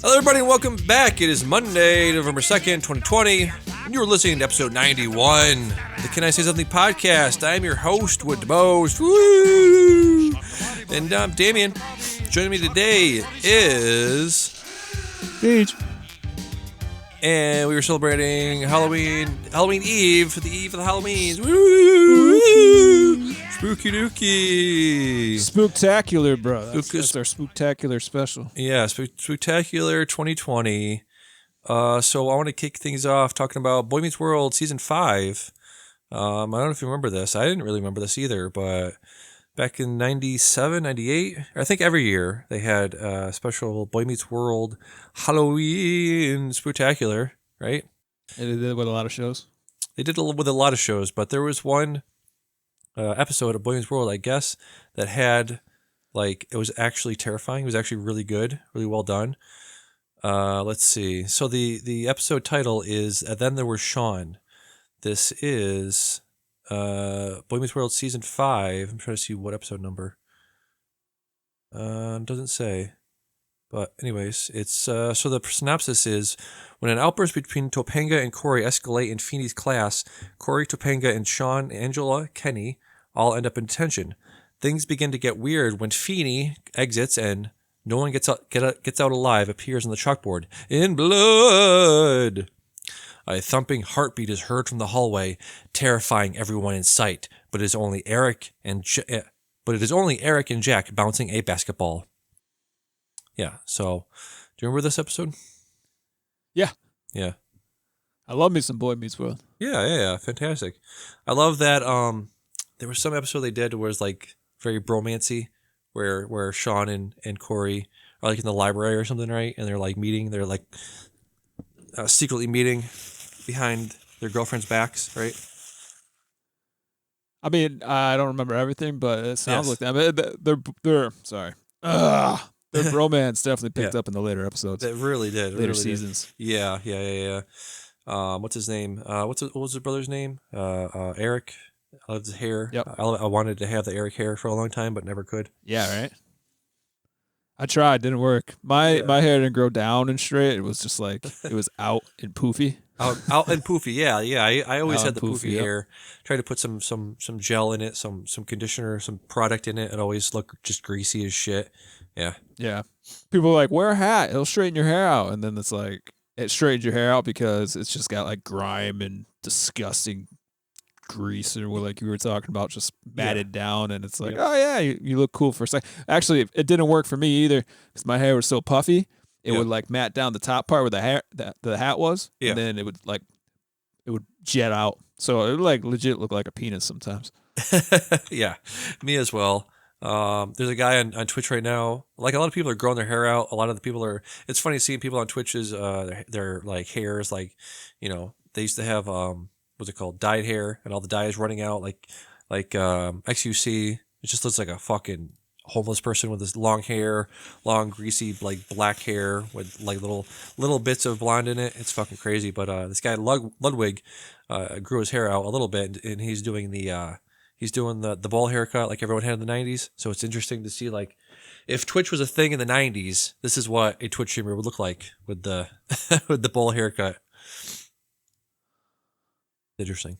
Hello, everybody, and welcome back. It is Monday, November 2nd, 2020, and you're listening to episode 91 of the Can I Say Something podcast. I am your host with the most, woo! And I'm Damien. Joining me today is Binge. And we were celebrating Halloween Eve, the eve of the Halloweens. Woo! Spooky dooky. Spooktacular, bro. That's our spooktacular special. Yeah, Spooktacular 2020. So I want to kick things off talking about Boy Meets World Season 5. I don't know if you remember this. I didn't really remember this either, but back in 97, 98, I think every year they had a special Boy Meets World Halloween Spooktacular, right? And they did it with a lot of shows. They did it with a lot of shows, but there was one episode of Boy Meets World, I guess, that had, like, it was actually terrifying. It was actually really good, really well done. Let's see. So the episode title is Then There Was Sean. This is Boy Meets World Season 5. I'm trying to see what episode number. Doesn't say. But anyways, it's so the synopsis is, when an outburst between Topanga and Corey escalate in Feeney's class, Corey, Topanga, and Sean, Angela, Kenny all end up in detention. Things begin to get weird when Feeney exits and no one gets out alive appears on the chalkboard. In blood! A thumping heartbeat is heard from the hallway, terrifying everyone in sight. But it is only Eric and Jack bouncing a basketball. Yeah. So, do you remember this episode? Yeah. Yeah. I love me some Boy Meets World. Yeah. Fantastic. I love that. There was some episode they did where it was like very bromancy, where Sean and Corey are like in the library or something, right? And they're like meeting. They're like secretly meeting behind their girlfriends' backs, right? I mean, I don't remember everything, but it sounds like that. They're sorry. Their bromance definitely picked up in the later episodes. It really did. Later seasons. Yeah. What's his name? What was his brother's name? Eric. I loved his hair. Yep. I wanted to have the Eric hair for a long time, but never could. Yeah, right. I tried, didn't work. My hair didn't grow down and straight. It was just like it was out and poofy. Out and poofy, yeah. I always had the poofy yep. hair. Tried to put some gel in it, some conditioner, some product in it. It always looked just greasy as shit. Yeah. Yeah. People are like, wear a hat. It'll straighten your hair out. And then it's like, it straightens your hair out because it's just got like grime and disgusting grease or what, like you were talking about, just matted down. And it's like, oh yeah, you look cool for a second. Actually, it didn't work for me either because my hair was so puffy. It would like mat down the top part where the hat was. Yeah. And then it would jet out. So it would like legit look like a penis sometimes. Yeah. Me as well. There's a guy on Twitch right now. Like, a lot of people are growing their hair out. A lot of the people are. It's funny seeing people on Twitch's their like hairs, like, you know, they used to have what's it called, dyed hair, and all the dye is running out. Like XUC, it just looks like a fucking homeless person with this long hair, long greasy like black hair with like little bits of blonde in it. It's fucking crazy. But this guy Ludwig grew his hair out a little bit, and he's doing the ball haircut like everyone had in the 90s. So it's interesting to see, like, if Twitch was a thing in the 90s, this is what a Twitch streamer would look like with the with the ball haircut. Interesting.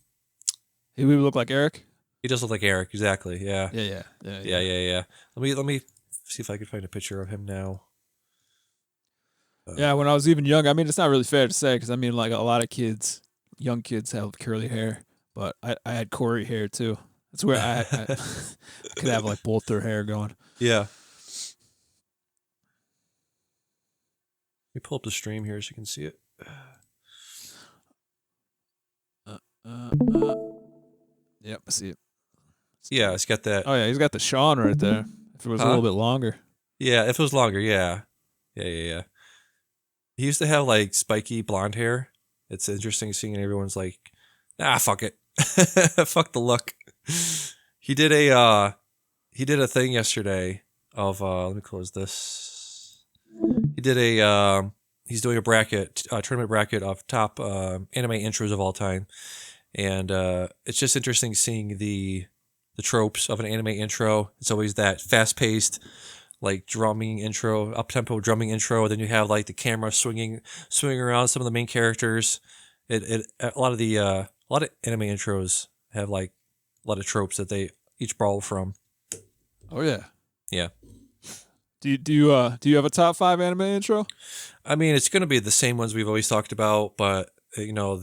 He would look like Eric. He does look like Eric, exactly. Yeah. Yeah. Let me see if I can find a picture of him now. Yeah, when I was even young, I mean, it's not really fair to say because I mean, like, a lot of young kids have curly hair, but I had Corey hair too. That's where I could have like both their hair going. Yeah. Let me pull up the stream here so you can see it. Yep, I see it. Yeah, it's got that. Oh yeah, he's got the Sean right there. If it was a little bit longer. Yeah, if it was longer, yeah. He used to have like spiky blonde hair. It's interesting seeing everyone's like, fuck it. Fuck the look. He did a thing yesterday of let me close this. He did he's doing a tournament bracket of top anime intros of all time. And it's just interesting seeing the tropes of an anime intro. It's always that fast-paced, like drumming intro, up tempo drumming intro. Then you have like the camera swinging around some of the main characters. It a lot of anime intros have like a lot of tropes that they each borrow from. Oh yeah. Yeah. Do you have a top 5 anime intro? I mean, it's gonna be the same ones we've always talked about, but you know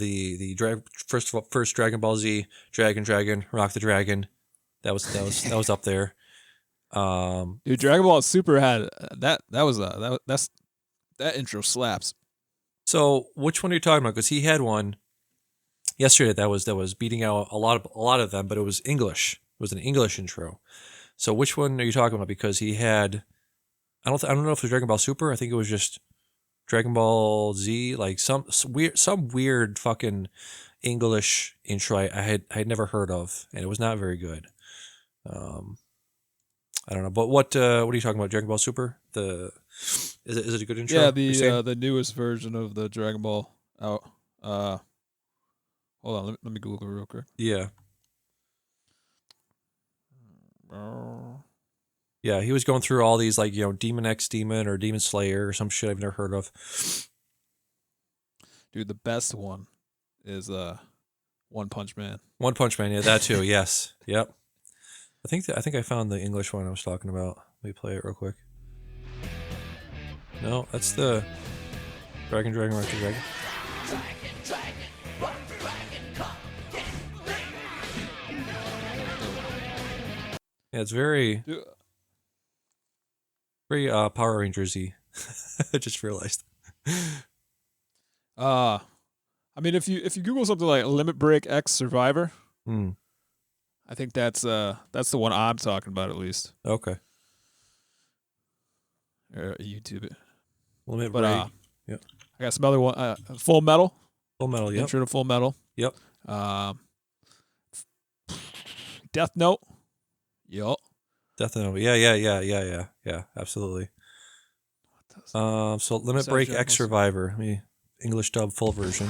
first Dragon Ball Z, Dragon, Rock the Dragon, that was up there. Dude, Dragon Ball Super had that intro slaps. So which one are you talking about? Because he had one yesterday that was beating out a lot of them, but it was English. It was an English intro. So which one are you talking about? Because he had, I don't know if it was Dragon Ball Super. I think it was just Dragon Ball Z, like some weird fucking English intro I had never heard of, and it was not very good. I don't know, but what are you talking about? Dragon Ball Super? Is it a good intro? Yeah, the newest version of the Dragon Ball out. Hold on, let me Google it real quick. Yeah. Yeah, he was going through all these like, Demon X Demon or Demon Slayer or some shit I've never heard of. Dude, the best one is One Punch Man. One Punch Man, yeah, that too. Yes. Yep. I think I found the English one I was talking about. Let me play it real quick. No, that's the Dragon, Rock the Dragon. Yeah, it's very Power Rangers-y. I just realized. I mean, if you Google something like Limit Break X Survivor, I think that's the one I'm talking about at least. Okay. YouTube it. Limit Break. Yep. I got some other one. Full Metal. Full Metal. Yep. Intro to Full Metal. Yep. Death Note. Yup. Death Note. Yeah. Absolutely. So Limit Break X Survivor. English dub full version.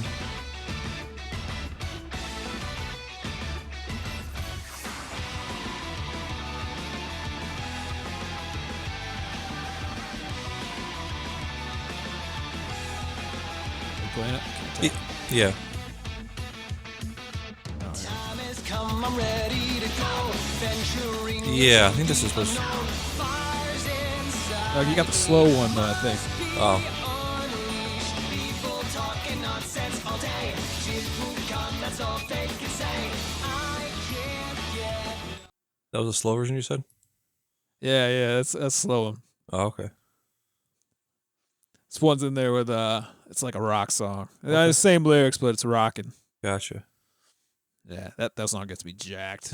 Playing it? Yeah. Yeah, I think this is supposed to... You got the slow one, I think. Oh. That was a slow version, you said? Yeah, that's slow one. Oh, okay. This one's in there with it's like a rock song. Okay. The same lyrics, but it's rocking. Gotcha. Yeah, that song gets me jacked.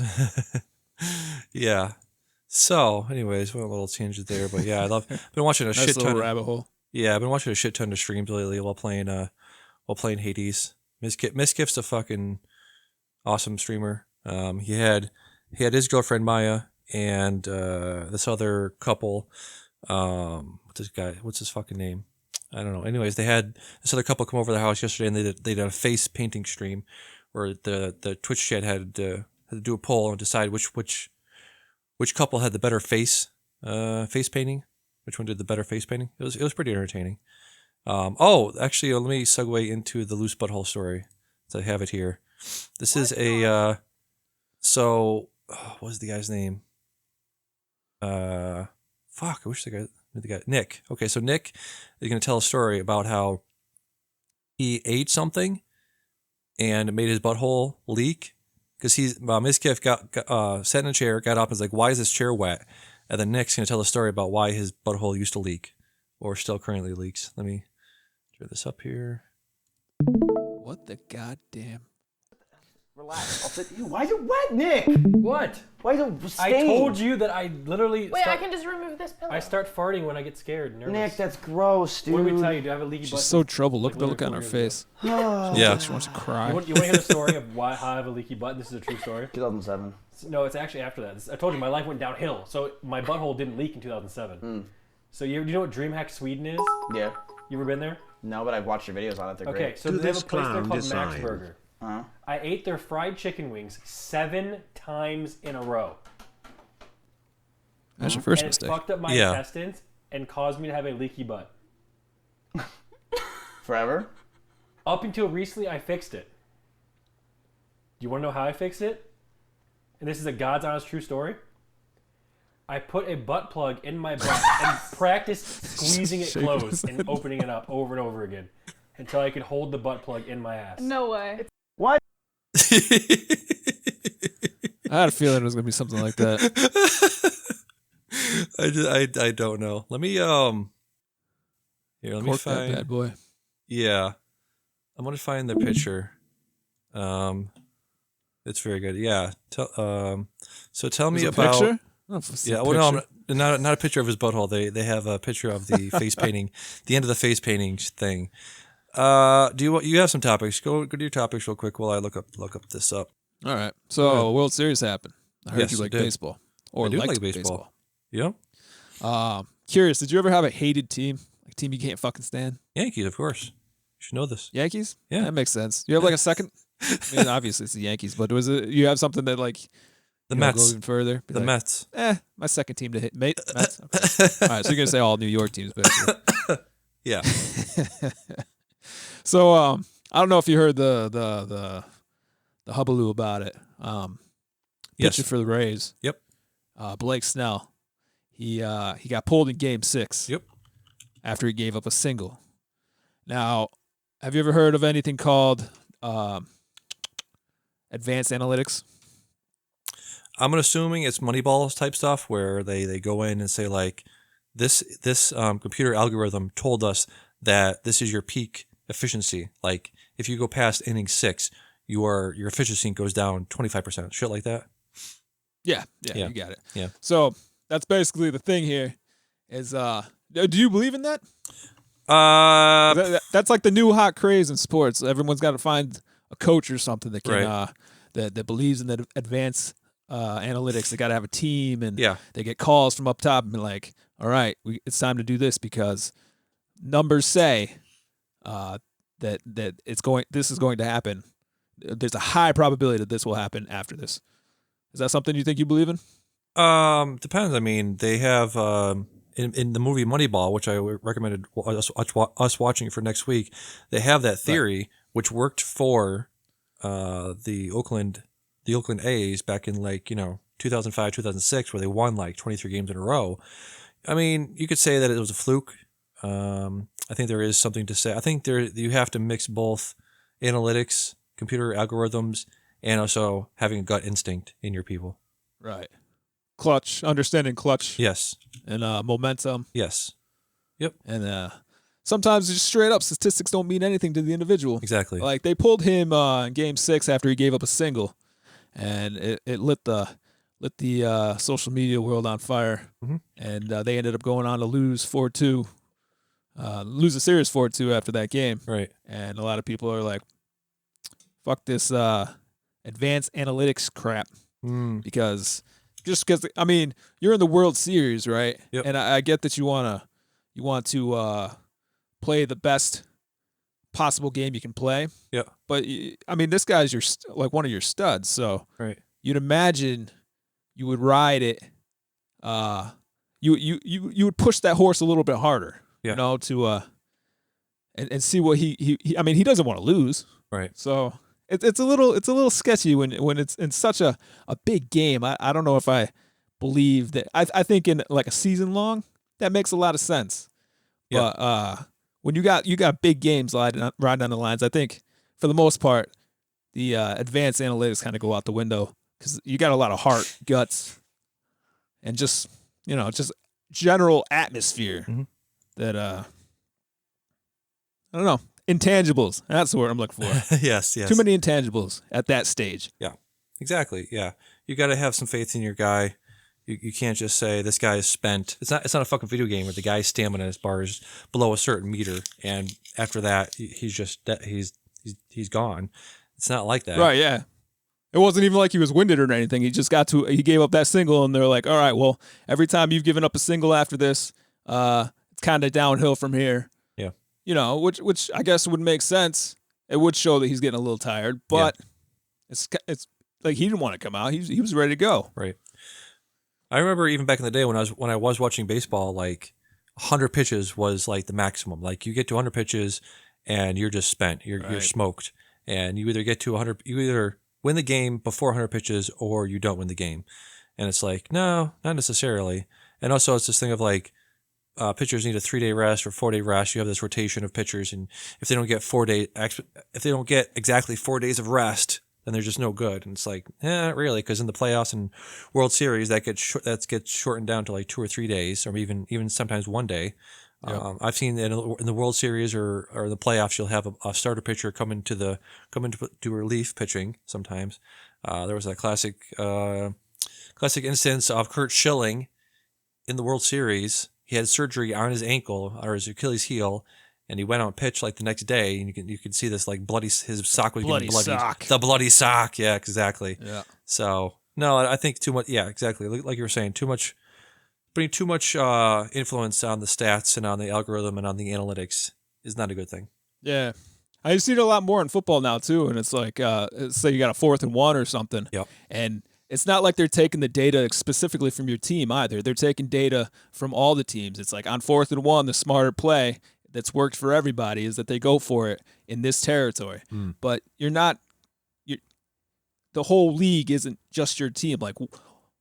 Yeah. So, anyways, went a little tangent there, but yeah, been watching a shit ton. Rabbit hole. Yeah, I've been watching a shit ton of streams lately while playing Hades. Miskiff's a fucking awesome streamer. He had his girlfriend Maya and this other couple. What's his fucking name? I don't know. Anyways, they had this other couple come over to the house yesterday, and they did a face painting stream where the Twitch chat had to do a poll and decide which couple had the better face painting. Which one did the better face painting? It was pretty entertaining. Actually, let me segue into the loose butthole story. So I have it here. This is a what was the guy's name? I wish the guy Nick. Okay, so Nick is going to tell a story about how he ate something and it made his butthole leak because Miskiff got sat in a chair, got up, and was like, "Why is this chair wet?" And then Nick's going to tell a story about why his butthole used to leak, or still currently leaks. Let me draw this up here. What the goddamn? Relax. Why is it wet, Nick? What? Why is it stained? I told you that I literally. Wait, I can just remove this pillow. I start farting when I get scared and nervous. Nick, that's gross, dude. What did we tell you? Do I have a leaky butt? She's so troubled. Look at the look on her face. Yeah. She wants to cry. You want to hear the story of how I have a leaky butt? This is a true story. 2007. No, it's actually after that. I told you my life went downhill. So my butthole didn't leak in 2007. So you know what DreamHack Sweden is? Yeah. You ever been there? No, but I've watched your videos on it. They're okay, great. so they have a place there called Max Burger. Uh-huh. I ate their fried chicken wings 7 times in a row. That's your first and mistake. it fucked up my Yeah. intestines and caused me to have a leaky butt. Forever? Up until recently, I fixed it. Do you want to know how I fixed it? And this is a God's honest true story. I put a butt plug in my butt and practiced squeezing it Shaking closed his and opening it up over and over again until I could hold the butt plug in my ass. No way. What? I had a feeling it was gonna be something like that. I don't know. Let me here. Let me Cork that find. bad boy. Yeah, I'm gonna find the picture. It's very good. Yeah. So tell me There's a about. picture? I don't know if it's a Yeah. Well, picture. no, not a picture of his butthole. They have a picture of the face painting, the end of the face painting thing. You have some topics? Go do your topics real quick while I look up this up. All right. So World Series happened. I heard Yes, you it like did. baseball. Or I do liked like baseball. Yep. Curious, did you ever have a hated team? Like a team you can't fucking stand? Yankees, of course. You should know this. Yankees? Yeah. That makes sense. You have like a second? I mean, obviously it's the Yankees, but you have something that like The you know, go Mets. even further? Be The like, Mets. my second team to hit. Mets? Okay. All right, so you're going to say all New York teams, basically. Yeah. So, I don't know if you heard the hubbub about it. Yes. Pitcher for the Rays. Yep. Blake Snell. He got pulled in Game 6. Yep. After he gave up a single. Now, have you ever heard of anything called advanced analytics? I'm assuming it's Moneyball type stuff where they go in and say like, this computer algorithm told us that this is your peak efficiency. Like if you go past inning 6, your efficiency goes down 25%. Shit like that. Yeah, Yeah. you got it. Yeah. So that's basically the thing here. Is do you believe in that? That's like the new hot craze in sports. Everyone's got to find a coach or something that can Right. that believes in the advanced analytics. They got to have a team, and Yeah. they get calls from up top and be like, "All right, it's time to do this because numbers say that this is going to happen. There's a high probability that this will happen after this." Is that something you think you believe in? Depends. I mean, they have in the movie Moneyball, which I recommended us watching for next week. They have that theory which worked for the Oakland A's back in 2005, 2006, where they won like 23 games in a row. I mean, you could say that it was a fluke. I think there is something to say. I think you have to mix both analytics, computer algorithms, and also having a gut instinct in your people. Right. Understanding clutch. Yes. And momentum. Yes. And sometimes just straight up statistics don't mean anything to the individual. Exactly. Like they pulled him in Game 6 after he gave up a single, and it lit the social media world on fire. Mm-hmm. And they ended up going on to lose 4-2, lose the series 4-2 after that game. Right. And a lot of people are like, "Fuck this advanced analytics crap," because I mean you're in the World Series, right? Yep. And I get that you want to play the best possible game you can play. Yeah. But I mean, this guy's like one of your studs, so Right. you'd imagine you would ride it. You would push that horse a little bit harder, Yeah. you know, to and see what he. I mean, he doesn't want to lose, Right. so it's a little sketchy when it's in such a big game. I don't know if I believe that. I think in like a season long that makes a lot of sense. Yeah. But when you got big games riding down the lines, I think for the most part the advanced analytics kind of go out the window because you got a lot of heart, guts, and just general atmosphere that I don't know, intangibles. That's the word I'm looking for. Yes. Too many intangibles at that stage. Yeah. Exactly. Yeah. You got to have some faith in your guy. You can't just say this guy is spent. It's not a fucking video game where the guy's stamina bar is below a certain meter, and after that he's just he's gone. It's not like that. Right, yeah. It wasn't even like he was winded or anything. He gave up that single, and they're like, "All right, well, every time you've given up a single after this, it's kind of downhill from here." Yeah. You know, which I guess would make sense. It would show that he's getting a little tired, but it's like he didn't want to come out. He was ready to go. Right. I remember even back in the day when I was watching baseball, like 100 pitches was like the maximum. Like you get to 100 pitches and you're just spent. You're Right. smoked. And you either get to 100, you either win the game before 100 pitches or you don't win the game. And it's like, no, not necessarily. And also it's this thing of like pitchers need a 3-day rest or 4-day rest. You have this rotation of pitchers, and if they don't get if they don't get exactly 4 days of rest, then they're just no good. And it's like, not really, because in the playoffs and World Series, that gets shortened down to like 2 or 3 days, or even sometimes 1 day. Yep. I've seen in the World Series or the playoffs, you'll have a starter pitcher come into do relief pitching sometimes. There was that classic instance of Kurt Schilling in the World Series. He had surgery on his ankle or his Achilles heel, and he went out and pitched like the next day, and you can see this like his sock was Bloody getting bloodied. sock. The bloody sock, yeah, exactly. Yeah. So no, I think too much. Yeah, exactly. Like you were saying, putting too much influence on the stats and on the algorithm and on the analytics is not a good thing. Yeah. I see it a lot more in football now too, and it's like say you got a 4th and 1 or something. Yep. And it's not like they're taking the data specifically from your team either. They're taking data from all the teams. It's like on 4th and 1, the smarter play that's worked for everybody is that they go for it in this territory. But the whole league isn't just your team. Like,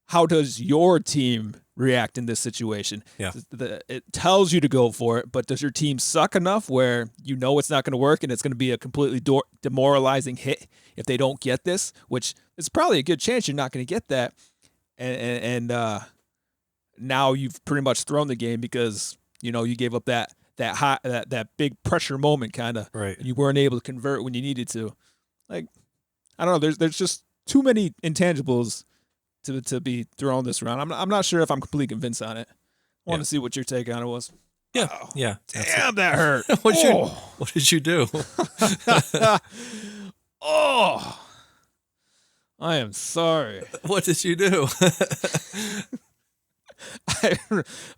how does your team react in this situation? Yeah. It tells you to go for it, but does your team suck enough where you know it's not going to work and it's going to be a completely demoralizing hit if they don't get this, which is probably a good chance you're not going to get that. And now you've pretty much thrown the game because, you gave up that big pressure moment kind of, Right. and you weren't able to convert when you needed to. Like, I don't know. There's just too many intangibles to be throwing this around. I'm not sure if I'm completely convinced on it. I want to see what your take on it was. Yeah. Wow. Yeah. Damn, that hurt. What did you do? Oh, I am sorry. What did you do? I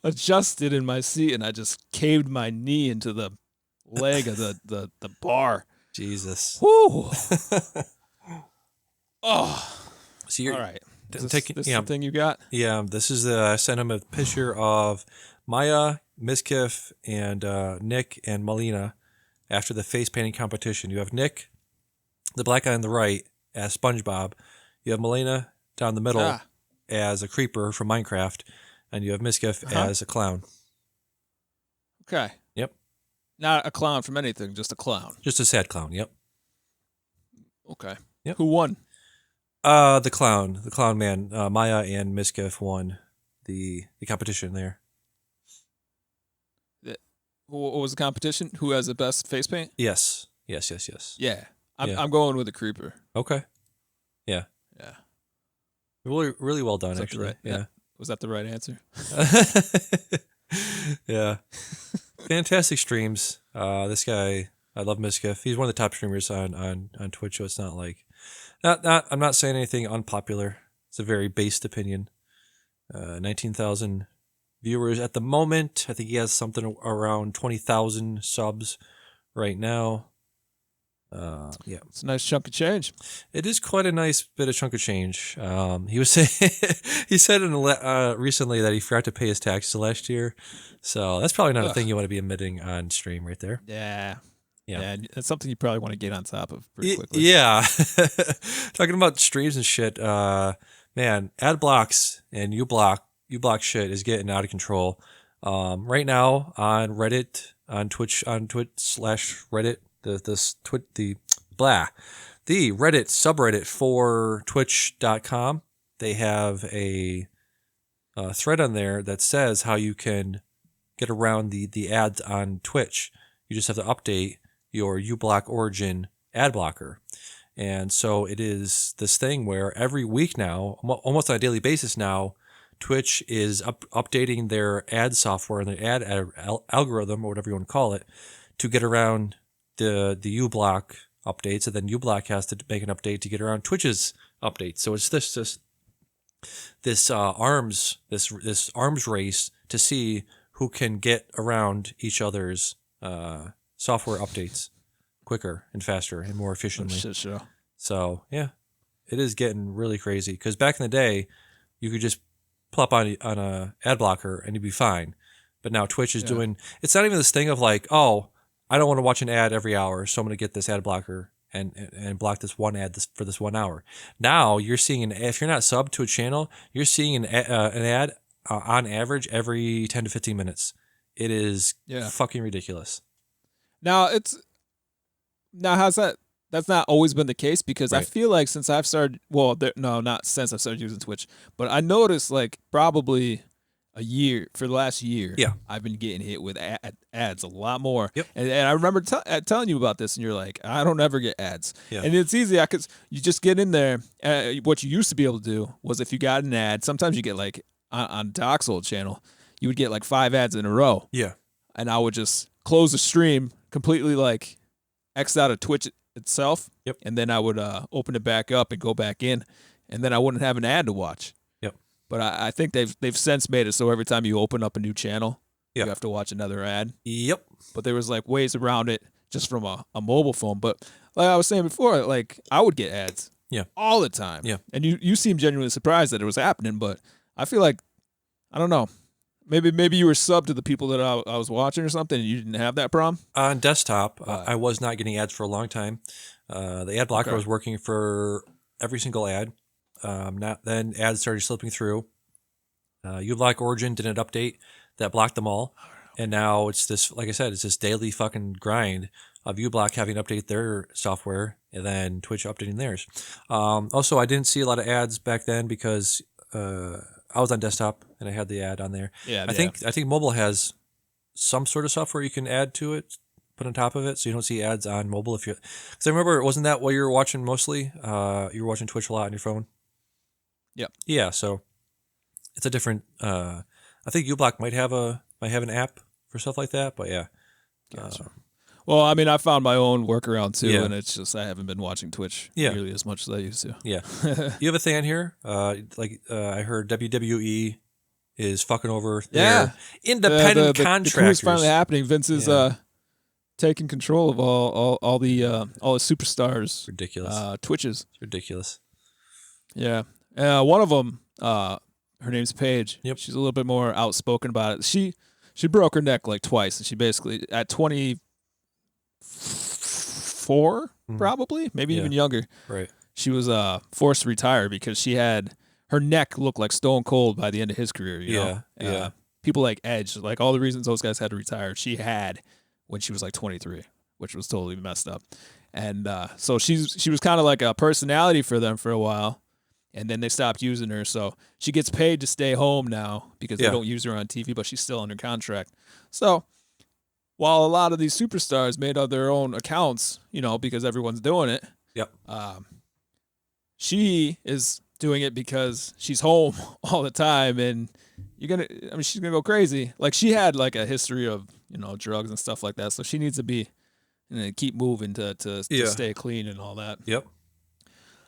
adjusted in my seat and I just caved my knee into the leg of the bar. Jesus. Woo. Oh. So you're All right. Is this, taking. this Yeah. the thing you got? Yeah. This is I sent him a picture of Maya, Miskiff, and Nick and Melina after the face painting competition. You have Nick, the black guy on the right, as SpongeBob. You have Melina down the middle as a creeper from Minecraft, and you have Miskiff as a clown. Okay. Yep. Not a clown from anything, just a clown. Just a sad clown. Yep. Okay. Yep. Who won? The clown man, Maya and Miskiff won the competition there. What was the competition? Who has the best face paint? Yes. Yeah. Yeah. I'm going with the creeper. Okay. Yeah. Yeah. Really, really well done, Is that actually. right? Yeah. Was that the right answer? Yeah. Fantastic streams. This guy, I love Miskiff. He's one of the top streamers on Twitch, so it's not like I'm not saying anything unpopular. It's a very based opinion. 19,000 viewers at the moment. I think he has something around 20,000 subs right now. Yeah, It's a nice chunk of change. it is quite a nice bit of chunk of change. He was saying he said recently that he forgot to pay his taxes last year, so that's probably not a thing you want to be admitting on stream right there. Yeah. Yeah. It's something you probably want to get on top of pretty quickly. Yeah, talking about streams and shit. Man, ad blocks and Ublock shit is getting out of control. Right now on Reddit, on Twitch slash Reddit, the Reddit subreddit for Twitch.com, they have a thread on there that says how you can get around the ads on Twitch. You just have to update your Ublock Origin ad blocker. And so it is this thing where every week now, almost on a daily basis now, Twitch is updating their ad software and their ad algorithm, or whatever you want to call it, to get around the Ublock updates, and then Ublock has to make an update to get around Twitch's updates. So it's this arms race to see who can get around each other's software updates quicker and faster and more efficiently. Shit show. So yeah, it is getting really crazy, because back in the day, you could just pull up on a ad blocker and you'd be fine. But now Twitch is Yeah. doing. It's not even this thing of like, oh, I don't want to watch an ad every hour, so I'm going to get this ad blocker and block this one ad for this 1 hour. Now you're seeing if you're not subbed to a channel, you're seeing an ad on average every 10 to 15 minutes. It is fucking ridiculous. Now how's that? That's not always been the case because I Right. feel like since I've started, not since I've started using Twitch, but I noticed like probably a year for the last year. Yeah. I've been getting hit with ads a lot more. Yep. And I remember telling you about this, and you're like, I don't ever get ads. Yeah. And it's easy because you just get in there. What you used to be able to do was if you got an ad, sometimes you get like on Doc's old channel, you would get like 5 ads in a row. Yeah. And I would just close the stream completely, like X out of Twitch itself. Yep. And then I would open it back up and go back in, and then I wouldn't have an ad to watch. Yep. But I think they've since made it so every time you open up a new channel, Yeah. you have to watch another ad. Yep. But there was like ways around it just from a mobile phone. But like I was saying before, like I would get ads. Yeah. All the time. Yeah. And you seem genuinely surprised that it was happening, but I feel like I don't know. Maybe you were subbed to the people that I was watching or something, and you didn't have that problem. On desktop, I was not getting ads for a long time. The ad blocker was working for every single ad. Then ads started slipping through. Ublock Origin did an update that blocked them all, and now it's this. Like I said, it's this daily fucking grind of Ublock having to update their software and then Twitch updating theirs. Also, I didn't see a lot of ads back then because I was on desktop and I had the ad on there. Yeah. I think mobile has some sort of software you can add to it, put on top of it, so you don't see ads on mobile. Because I remember, wasn't that what you were watching mostly? You were watching Twitch a lot on your phone. Yep. Yeah. So it's a different. I think Ublock might have an app for stuff like that, but yeah. Well, I mean, I found my own workaround too, Yeah. and it's just I haven't been watching Twitch Yeah. nearly as much as I used to. Yeah. You have a thing on here. I heard WWE is fucking over their independent The contractors. coup is finally happening. Vince is Yeah. taking control of all the superstars. Ridiculous. Twitches. It's ridiculous. Yeah. One of them, her name's Paige. Yep. She's a little bit more outspoken about it. She broke her neck like twice, and she basically at 24 probably, maybe even younger. Right. She was forced to retire because she had her neck looked like Stone Cold by the end of his career. You know? Yeah. People like Edge, like all the reasons those guys had to retire, she had when she was like 23, which was totally messed up. And so she was kind of like a personality for them for a while, and then they stopped using her. So she gets paid to stay home now because they don't use her on TV, but she's still under contract. So while a lot of these superstars made up their own accounts, you know, because everyone's doing it. Yep. She is doing it because she's home all the time, and she's gonna go crazy. Like she had like a history of, you know, drugs and stuff like that, so she needs to be, keep moving to stay clean and all that. Yep.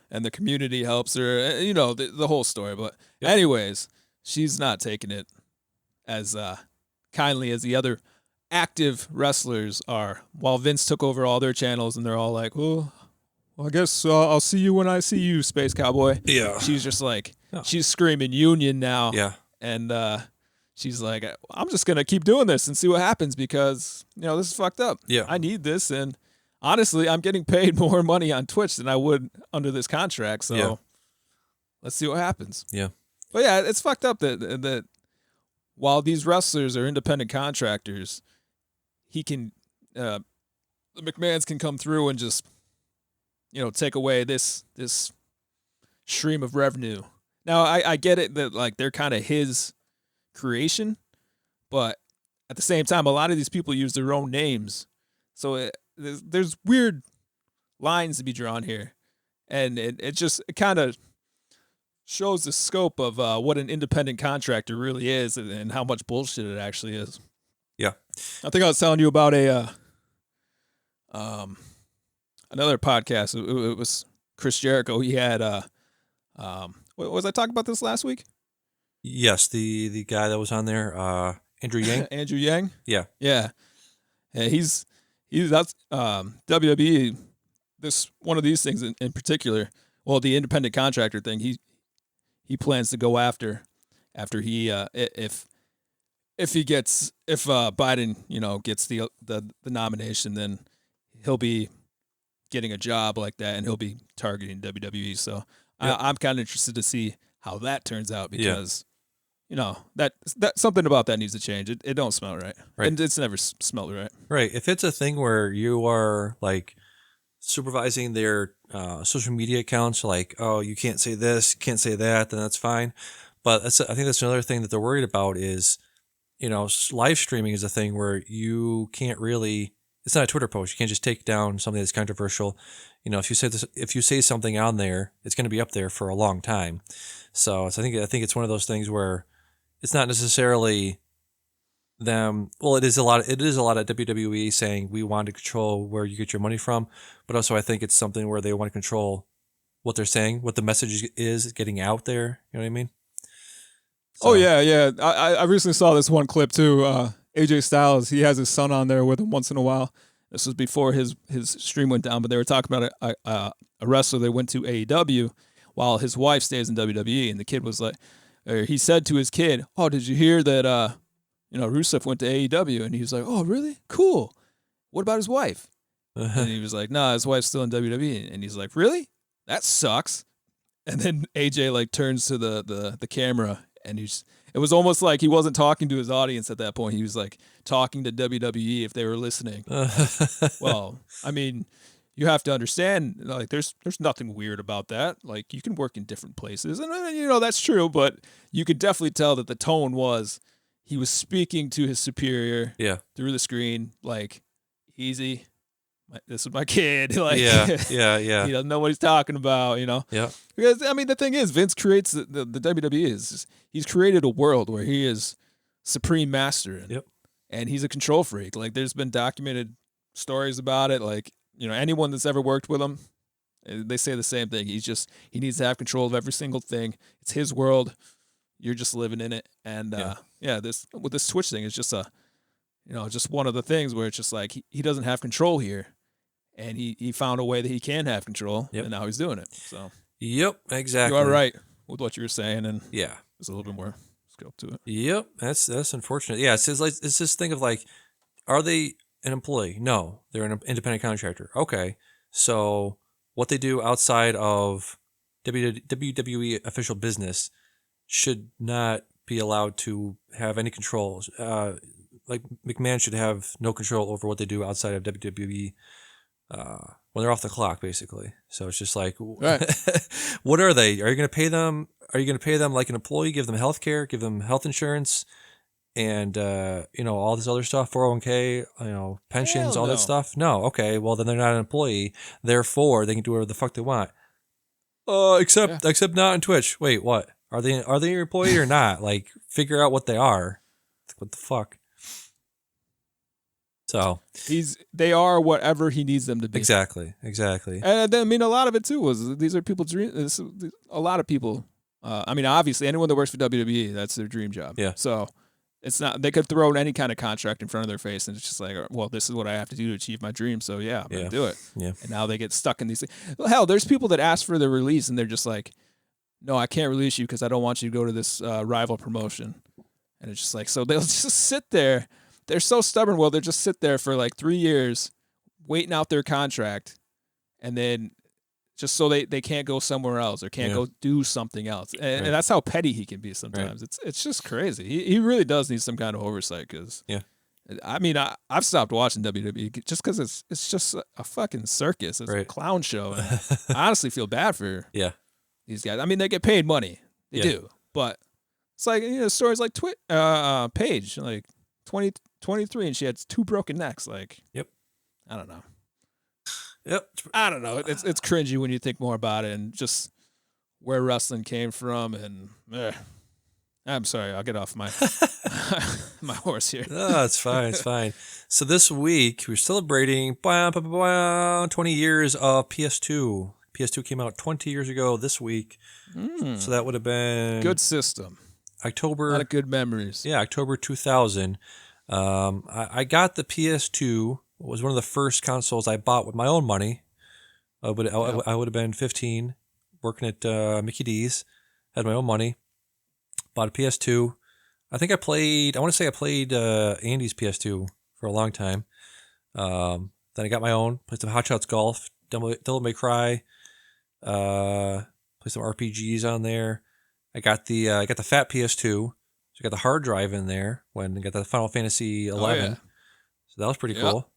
And the community helps her, you know, the whole story. But anyways, she's not taking it as kindly as the other active wrestlers are. While Vince took over all their channels, and they're all like, "Well, I guess I'll see you when I see you, Space Cowboy." Yeah. She's just like, she's screaming union now. Yeah. And she's like, I'm just going to keep doing this and see what happens because, you know, this is fucked up. Yeah. I need this. And honestly, I'm getting paid more money on Twitch than I would under this contract. So let's see what happens. Yeah. But yeah, it's fucked up that while these wrestlers are independent contractors, the McMahons can come through and just, you know, take away this stream of revenue. Now, I get it that like they're kind of his creation, but at the same time, a lot of these people use their own names, so there's weird lines to be drawn here, and it kind of shows the scope of what an independent contractor really is and how much bullshit it actually is. Yeah. I think I was telling you about another podcast. It was Chris Jericho. He had was I talking about this last week? Yes, the guy that was on there, Andrew Yang. Andrew Yang. Yeah. Yeah. He's that's WWE. This one of these things in particular. Well, the independent contractor thing. He plans to go after, after he if Biden gets the nomination, then he'll be getting a job like that, and he'll be targeting WWE. So Yep. I'm kind of interested to see how that turns out, Yeah. because that something about that needs to change. It don't smell right, Right. and it's never smelled right. Right. If it's a thing where you are like supervising their social media accounts, like, oh, you can't say this, can't say that, then that's fine. But I think that's another thing that they're worried about is, live streaming is a thing where you can't really. It's not a Twitter post. You can't just take down something that's controversial. If you say something on there, it's going to be up there for a long time. So I think it's one of those things where it's not necessarily them. Well, it is a lot of WWE saying we want to control where you get your money from, but also I think it's something where they want to control what they're saying, what the message is getting out there. You know what I mean? Oh yeah. I recently saw this one clip too. AJ Styles, he has his son on there with him once in a while. This was before his stream went down, but they were talking about a wrestler that went to AEW while his wife stays in WWE, and the kid was like, he said to his kid, "Oh, did you hear that? Rusev went to AEW," and he was like, "Oh, really? Cool. What about his wife?" And he was like, "Nah, his wife's still in WWE," and he's like, "Really? That sucks." And then AJ like turns to the camera, and it was almost like he wasn't talking to his audience at that point. He was like talking to WWE if they were listening. Well, I mean, you have to understand, like, there's nothing weird about that. Like, you can work in different places, and that's true. But you could definitely tell that the tone was he was speaking to his superior through the screen, like, easy. This is my kid. Like, yeah. He doesn't know what he's talking about, Yeah. Because, I mean, the thing is, Vince creates the WWE he's created a world where he is supreme master in. Yep. And he's a control freak. Like, there's been documented stories about it. Like, anyone that's ever worked with him, they say the same thing. He needs to have control of every single thing. It's his world. You're just living in it. And, this Twitch thing is just just one of the things where it's just like he doesn't have control here. And he found a way that he can have control, and now he's doing it. So Yep, exactly. you are right with what you were saying, and Yeah. there's a little bit more scope to it. Yep, that's unfortunate. Yeah, it's this thing of like, are they an employee? No, they're an independent contractor. Okay, so what they do outside of WWE official business should not be allowed to have any control. Like McMahon should have no control over what they do outside of WWE. When they're off the clock, basically. So it's just like, Right. What are they? Are you going to pay them? Are you going to pay them like an employee? Give them health care, give them health insurance, and all this other stuff, 401k, pensions, Hell all no. that stuff? No. Okay. Well, then they're not an employee. Therefore, they can do whatever the fuck they want. Except not on Twitch. Wait, what? Are they your employee or not? Like, figure out what they are. What the fuck? So they are whatever he needs them to be. exactly. And I mean, a lot of it too was these are people's dreams. A lot of people. I mean, obviously, anyone that works for WWE, that's their dream job. Yeah. So it's not. They could throw any kind of contract in front of their face, and it's just like, well, this is what I have to do to achieve my dream. So yeah, I'm gonna do it. Yeah. And now they get stuck in these things. Well, hell, there's people that ask for their release, and they're just like, no, I can't release you because I don't want you to go to this rival promotion. And it's just like, so they'll just sit there. They're so stubborn. Well, they'll just sit there for like 3 years waiting out their contract, and then just so they can't go somewhere else or can't go do something else. And that's how petty he can be sometimes. Right. It's just crazy. He really does need some kind of oversight because, I mean, I've stopped watching WWE just because it's just a fucking circus. It's a clown show. And I honestly feel bad for these guys. I mean, they get paid money. They do. But it's like, stories like Paige, like 23, and she had 2 broken necks. Like, I don't know. I don't know. It's cringy when you think more about it and just where wrestling came from. And I'm sorry, I'll get off my my horse here. No, it's fine. It's fine. So this week we're celebrating 20 years of PS2. PS2 came out 20 years ago this week. So that would have been good system. October. A lot of good memories. Yeah, October 2000. I got the PS2. It was one of the first consoles I bought with my own money. I would have been 15, working at Mickey D's. Had my own money. Bought a PS2. I think I want to say I played Andy's PS2 for a long time. Then I got my own. Played some Hot Shots Golf, Devil May Cry. Played some RPGs on there. I got the fat PS2. So I got the hard drive in there when I got the Final Fantasy 11. yeah. So that was pretty Yep. cool.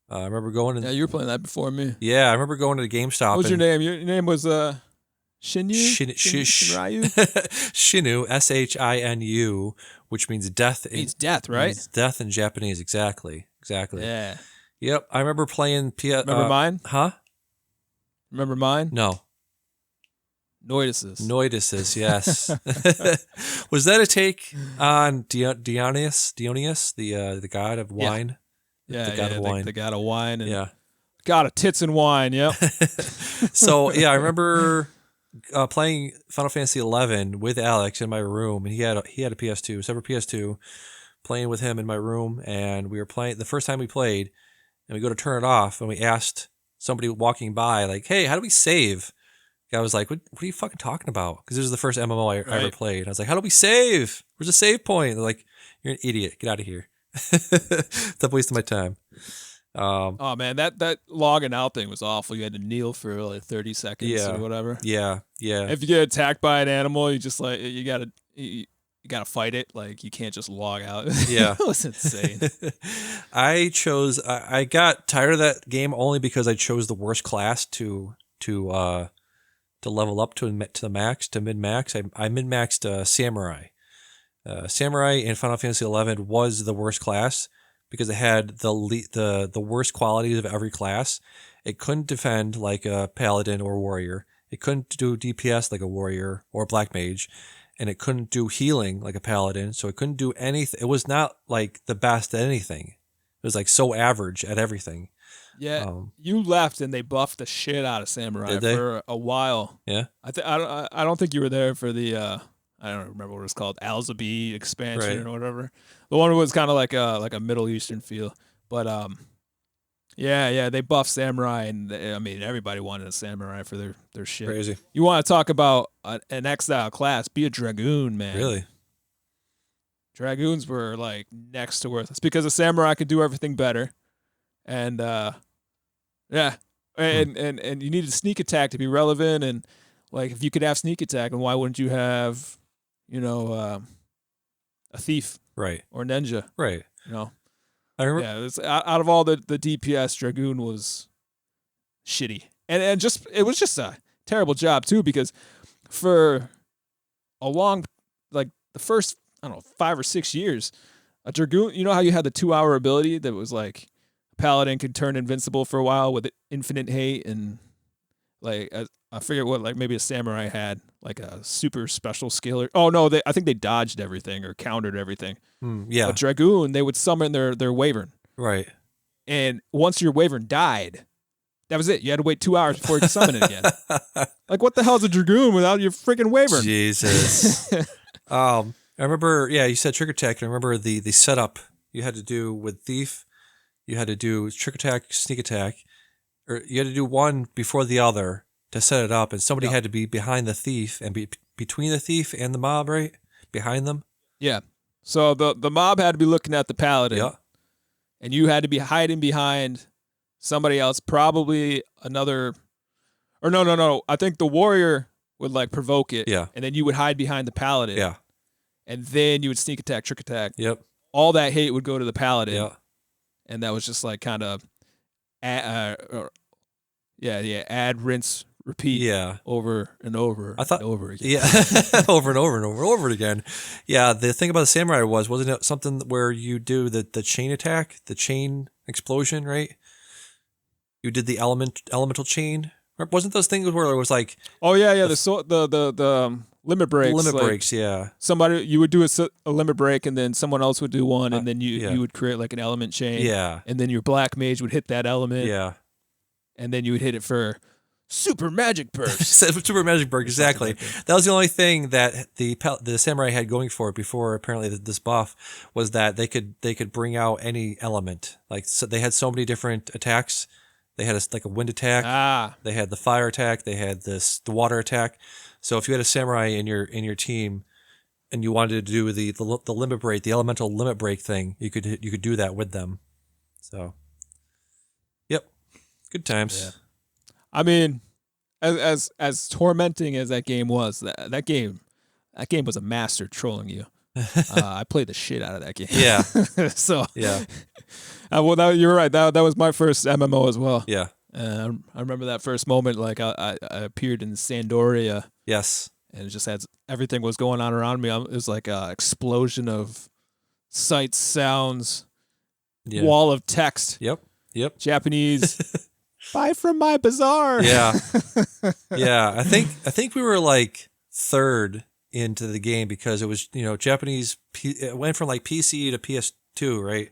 I remember going Yeah, you were playing that before me. Yeah, I remember going to the GameStop. What was your name? Your name was Shinyu? Shinryu? Shinu, Shinu, which means death. Means death, right? Means death in Japanese. Exactly. Yeah. Yep. I remember playing Remember mine? Huh? Remember mine? No. Noidus's, yes. Was that a take on Dionysus, the god of wine? Yeah, the god of wine. The god of wine. And Yeah. God of tits and wine, yep. So, yeah, I remember playing Final Fantasy 11 with Alex in my room, and he had a PS2, separate PS2, playing with him in my room, and we were playing the first time we played, and we go to turn it off, and we asked somebody walking by, like, hey, how do we save? I was like, what are you fucking talking about? Because this was the first MMO I ever played. I was like, how do we save? Where's the save point? They're like, you're an idiot. Get out of here. Stop wasting my time. Oh man, that logging out thing was awful. You had to kneel for like 30 seconds or whatever. Yeah. If you get attacked by an animal, you just like you gotta fight it. Like you can't just log out. Yeah. It was insane. I got tired of that game only because I chose the worst class to level up to the max, to mid-max. I mid-maxed Samurai. Samurai in Final Fantasy 11 was the worst class because it had the worst qualities of every class. It couldn't defend like a paladin or warrior. It couldn't do DPS like a warrior or black mage, and it couldn't do healing like a paladin. So it couldn't do anything. It was not like the best at anything. It was like so average at everything. Yeah, you left and they buffed the shit out of Samurai for a while. Yeah, I don't think you were there for the I don't remember what it was called, Alzabi expansion or whatever. The one was kind of like a Middle Eastern feel, but yeah, they buffed Samurai, and everybody wanted a Samurai for their shit. Crazy. You want to talk about an exile class? Be a Dragoon, man. Really? Dragoons were like next to worthless because a Samurai could do everything better. And and you needed sneak attack to be relevant, and like if you could have sneak attack, and why wouldn't you have, a thief, right, or ninja, right? I remember. Yeah, it's, out of all the DPS, Dragoon was shitty, and it was just a terrible job too, because for a long, like the first 5 or 6 years, a Dragoon, you know how you had the 2-hour ability that was like Paladin could turn invincible for a while with infinite hate, and like I forget what, like maybe a Samurai had like a super special skill. I think they dodged everything or countered everything. Yeah. But Dragoon, they would summon their Wyvern. Right. And once your Wyvern died, that was it. You had to wait 2 hours before you could summon it again. Like, what the hell's a Dragoon without your freaking Wyvern? Jesus. I remember, you said trick attack. I remember the setup you had to do with Thief. You had to do trick attack, sneak attack, or you had to do one before the other to set it up, and somebody had to be behind the thief and be between the thief and the mob, right? Behind them. Yeah. So the mob had to be looking at the paladin. Yeah. And you had to be hiding behind somebody else, probably another, or no. I think the warrior would like provoke it. Yeah. And then you would hide behind the paladin. Yeah. And then you would sneak attack, trick attack. Yep. All that hate would go to the paladin. Yeah. And that was just like kind of, add, rinse, repeat. Yeah. Over and over. I thought and over again. Yeah. Over and over and over again. Yeah. The thing about the Samurai wasn't it something where you do the chain attack, the chain explosion, right? You did the elemental chain. Wasn't those things where it was like? Oh yeah. The limit breaks. Limit breaks, yeah. Somebody, you would do a limit break, and then someone else would do one, and then you would create like an element chain. Yeah. And then your black mage would hit that element. Yeah. And then you would hit it for super magic burst. Super magic burst, exactly. That was the only thing that the samurai had going for it before apparently this buff was that they could bring out any element. Like, so they had so many different attacks. They had a wind attack. They had the fire attack. They had the water attack. So if you had a samurai in your team, and you wanted to do the limit break, the elemental limit break thing, you could do that with them. So, yep, good times. Yeah. I mean, as tormenting as that game was, that game was a master trolling you. I played the shit out of that game. Yeah. So Yeah. well, you're right. That was my first MMO as well. Yeah. I remember that first moment. Like I appeared in Sandoria, Yes. and it just had everything was going on around me. It was like a explosion of sights, sounds, Yeah. wall of text, Yep. Japanese. Buy from my bazaar. Yeah. Yeah. I think we were like third into the game because it was, Japanese. It went from like PC to PS2, right?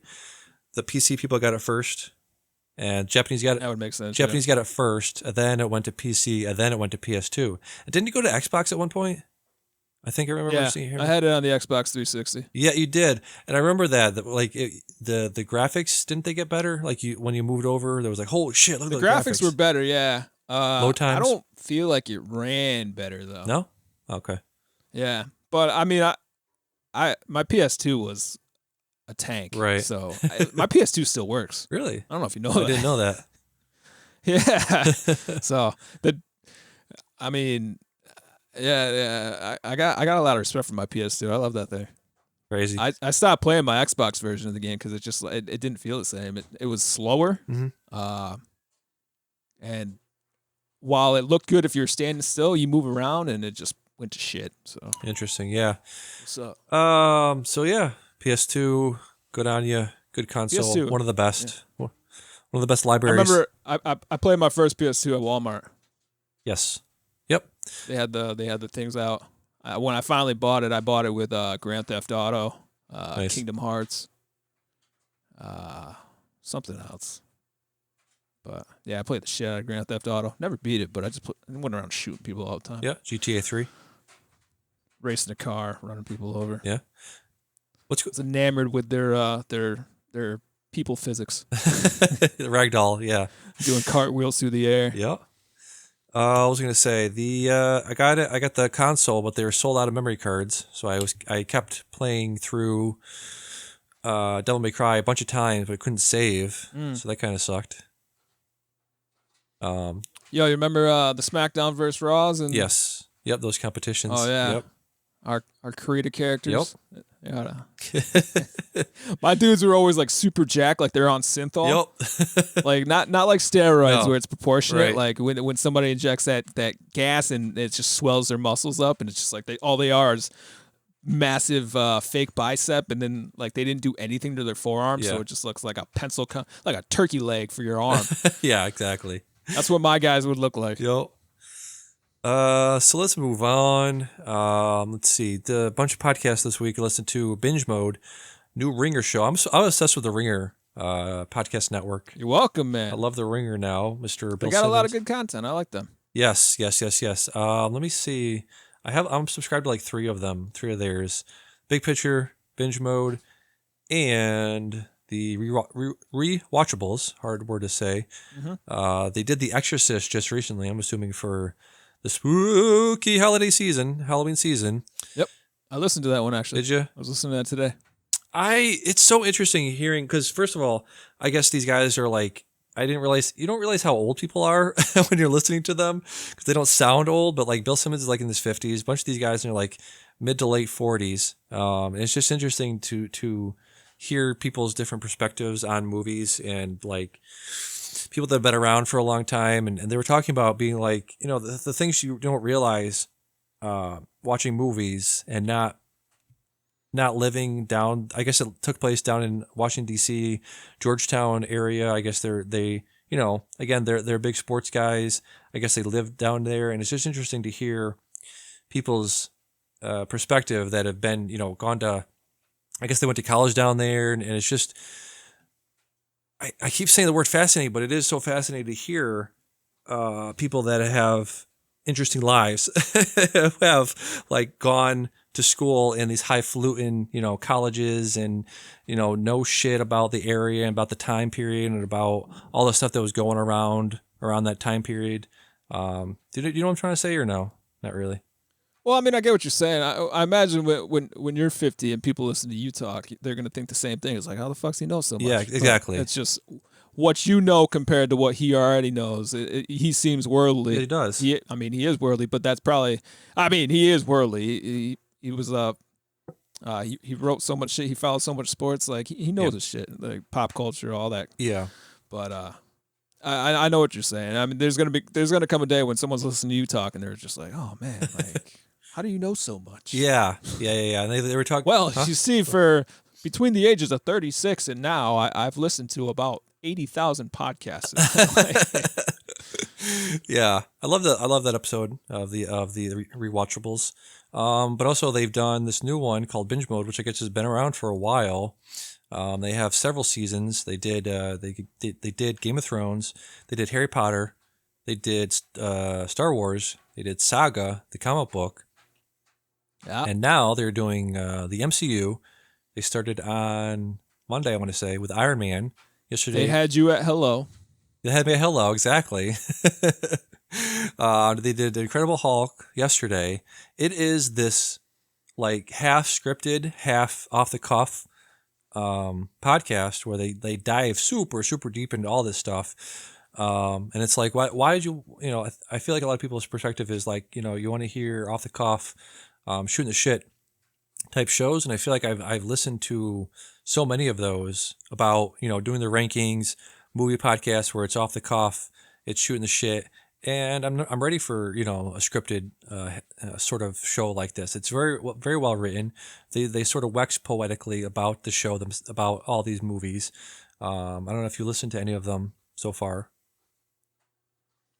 The PC people got it first, and Japanese got it. That would make sense. Japanese got it first, and then it went to PC, and then it went to PS2. And didn't you go to Xbox at one point? I think I remember seeing here. I had it on the Xbox 360. Yeah, you did, and I remember that. Like the graphics, didn't they get better? Like when you moved over, there was like, holy shit! Look at The graphics were better. Yeah. Load times. I don't feel like it ran better though. No. Okay. Yeah, but I mean, I my PS2 was a tank, Right. So my PS2 still works. Really? I don't know if you know I that. didn't know that. Yeah. So I mean, yeah. I got a lot of respect for my PS2. I love that thing. Crazy. I stopped playing my Xbox version of the game because it didn't feel the same. It was slower. Mhm. And while it looked good if you're standing still, you move around and it just went to shit. So Interesting. Yeah. so So yeah, PS2. Good on you. Good console. PS2. One of the best. One of the best I libraries. remember I played my first PS2 at Walmart. Yes. Yep. They had the things out. When I finally bought it, I bought it with Grand Theft Auto, Nice. Kingdom Hearts, something else. But yeah, I played the shit out of Grand Theft Auto. Never beat it, but I went around shooting people all the time. Yeah. GTA 3. Racing a car, running people over. Yeah. I was enamored with their people physics, Ragdoll. Yeah. doing cartwheels through the air. Yeah. I was gonna say I got it. I got the console, but they were sold out of memory cards, so I kept playing through Devil May Cry a bunch of times, but I couldn't save, so that kind of sucked. Yo, you remember the SmackDown vs. Raws and Yes. Yep. Those competitions. Oh yeah. Yep. Our creative characters. Yeah. My dudes were always like super jacked, like they're on synthol. Yep. Like not like steroids No. where it's proportionate. Right. Like when somebody injects that gas and it just swells their muscles up, and it's just like all they are is massive fake bicep, and then like they didn't do anything to their forearm, so Yeah. it just looks like a pencil, like a turkey leg for your arm. Yeah. Exactly. That's what my guys would look like. Yep. So let's move on. Let's see. The bunch of podcasts this week I listened to Binge Mode, new Ringer show. I'm obsessed with the Ringer podcast network. You're welcome, man. I love the Ringer now, Mr. Bill They got a lot of Simmons. good content. I like them. Yes. Let me see. I'm subscribed to like three of theirs. Big Picture, Binge Mode, and the rewatchables. Hard word to say. They did The Exorcist just recently. I'm assuming for the spooky holiday season, Halloween season. Yep. I listened to that one actually. Did you? I was listening to that today. It's so interesting hearing, because first of all, I guess these guys are like, you don't realize how old people are when you're listening to them, because they don't sound old, but like Bill Simmons is like in his 50s. A bunch of these guys are like mid to late 40s. And it's just interesting to hear people's different perspectives on movies, and like people that have been around for a long time. And they were talking about being like, the things you don't realize watching movies and not living down. I guess it took place down in Washington D.C., Georgetown area. I guess they again they're big sports guys. I guess they live down there, and it's just interesting to hear people's perspective that have been gone to. I guess they went to college down there, and it's just. I keep saying the word fascinating, but it is so fascinating to hear people that have interesting lives who have like gone to school in these highfalutin, colleges, and know shit about the area and about the time period and about all the stuff that was going around that time period. Do you know what I'm trying to say, or no? Not really. Well, I mean, I get what you're saying. I imagine when you're 50 and people listen to you talk, they're gonna think the same thing. It's like, how the fuck's he know so much? Yeah, But exactly. it's just what you know compared to what he already knows. He seems worldly. Yeah, he does. He is worldly, but that's probably. I mean, he is worldly. He was he wrote so much shit. He followed so much sports. Like he knows his shit, like pop culture, all that. Yeah. But I know what you're saying. I mean, there's gonna come a day when someone's listening to you talk and they're just like, oh man, like how do you know so much? Yeah. And they were talking. Well, you see, for between the ages of 36 and now, I've listened to about 80,000 podcasts. Yeah, I love that episode of the rewatchables. But also they've done this new one called Binge Mode, which I guess has been around for a while. They have several seasons. They did they did Game of Thrones. They did Harry Potter. They did Star Wars. They did Saga, the comic book. Yeah. And now they're doing the MCU. They started on Monday, I want to say, with Iron Man. Yesterday They had you at hello. They had me a hello, exactly. They did Incredible Hulk yesterday. It is this like half scripted, half off the cuff podcast where they dive super deep into all this stuff. And it's like, why did you know? I feel like a lot of people's perspective is like, you know, you want to hear off the cuff, shooting the shit type shows, and I feel like I've listened to so many of those about, you know, doing the rankings, movie podcasts where it's off the cuff, it's shooting the shit, and I'm ready for, you know, a scripted sort of show like this. It's very well written. They sort of wax poetically about the show, about all these movies. I don't know if you listened to any of them so far.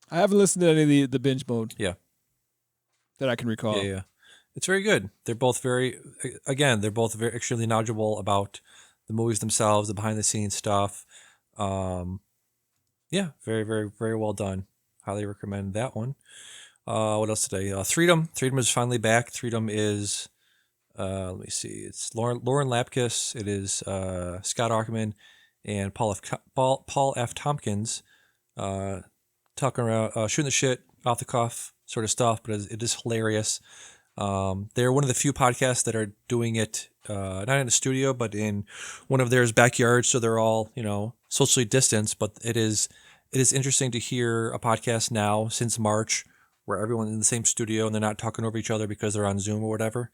I haven't listened to any of the binge mode. Yeah. That I can recall. Yeah. It's very good. They're both very extremely knowledgeable about the movies themselves, the behind the scenes stuff. Yeah, very well done. Highly recommend that one. What else today? Threedom. Threedom is finally back. Threedom is, let me see. It's Lauren Lapkus. It is Scott Ackerman and Paul F. Tompkins talking around, shooting the shit off the cuff sort of stuff, but it is hilarious. They're one of the few podcasts that are doing it not in a studio, but in one of theirs backyards. So they're all, you know, socially distanced. But it is interesting to hear a podcast now since March where everyone's in the same studio and they're not talking over each other because they're on Zoom or whatever.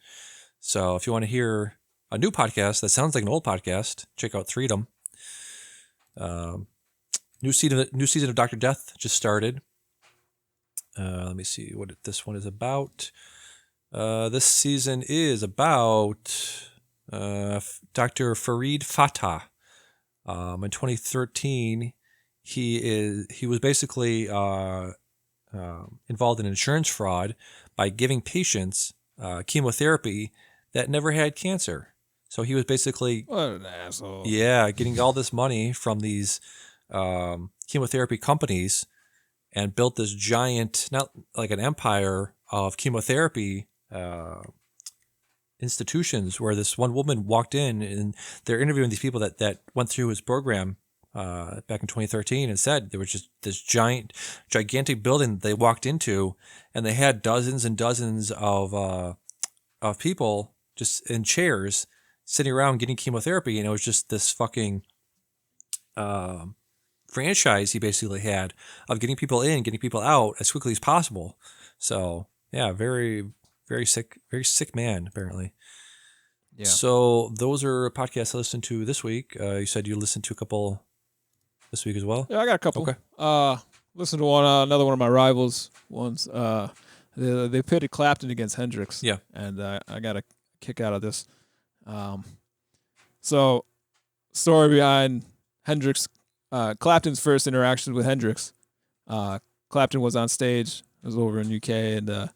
So if you want to hear a new podcast that sounds like an old podcast, check out Threedom. New season of Dr. Death just started. Let me see what this one is about. This season is about Dr. Farid Fatah. In 2013, he was basically involved in insurance fraud by giving patients chemotherapy that never had cancer. So he was basically, What an asshole. yeah, getting all this money from these chemotherapy companies and built this giant, not like an empire of chemotherapy institutions, where this one woman walked in and they're interviewing these people that went through his program back in 2013 and said there was just this gigantic building they walked into, and they had dozens and dozens of people just in chairs sitting around getting chemotherapy, and it was just this fucking franchise he basically had of getting people in, getting people out as quickly as possible. So yeah, very sick man apparently. Yeah. So those are podcasts I listened to this week. You said you listened to a couple this week as well. Yeah, I got a couple. Okay. Listen to another one of my rivals ones. They pitted Clapton against Hendrix. Yeah. And I got a kick out of this. So, story behind Hendrix, Clapton's first interaction with Hendrix. Clapton was on stage. It was over in UK, and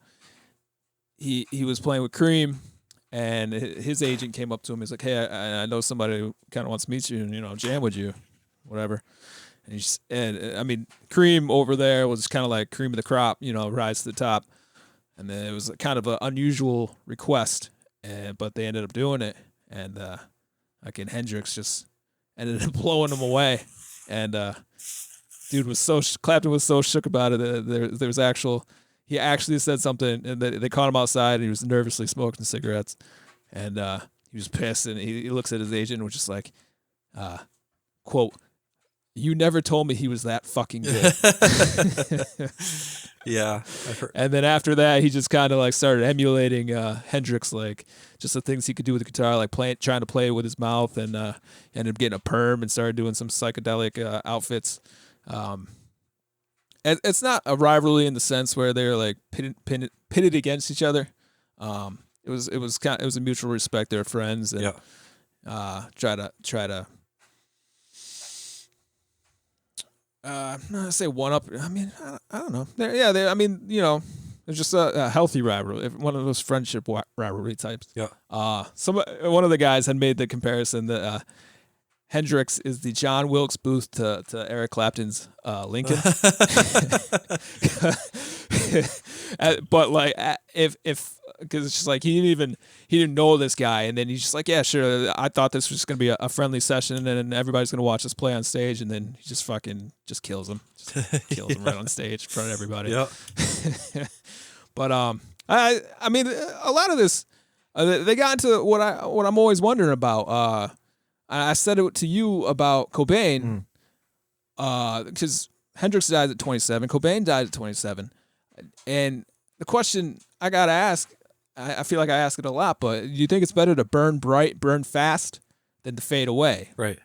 he was playing with Cream, and his agent came up to him. He's like, "Hey, I know somebody who kind of wants to meet you and jam with you, whatever." And I mean, Cream over there was kind of like cream of the crop, rise to the top. And then it was kind of an unusual request, but they ended up doing it. And again, Hendrix just ended up blowing him away. And Clapton was so shook about it. There was actual. he actually said something, and they caught him outside, and he was nervously smoking cigarettes, and he was pissed, and he looks at his agent and was just like, quote, "You never told me he was that fucking good." Yeah, I've heard. And then after that, he just kind of like started emulating Hendrix, like just the things he could do with the guitar, like trying to play it with his mouth, and ended up getting a perm and started doing some psychedelic outfits. It's not a rivalry in the sense where they're like pitted against each other. It was a mutual respect. They're friends, and try to. I'm not gonna say one up. I mean, I don't know. I mean, you know, it's just a healthy rivalry, one of those friendship rivalry types. Yeah. One of the guys had made the comparison that Hendrix is the John Wilkes Booth to Eric Clapton's Lincoln. But like, if because it's just like he didn't know this guy, and then he's just like, yeah, sure. I thought this was just gonna be a friendly session, and then everybody's gonna watch us play on stage, and then he just fucking kills him, kills him right on stage in front of everybody. Yeah. But I mean, a lot of this, they got into what I'm always wondering about. I said it to you about Cobain, because Hendrix died at 27, Cobain died at 27, and the question I gotta ask, I feel like I ask it a lot, but do you think it's better to burn bright, burn fast, than to fade away? Right.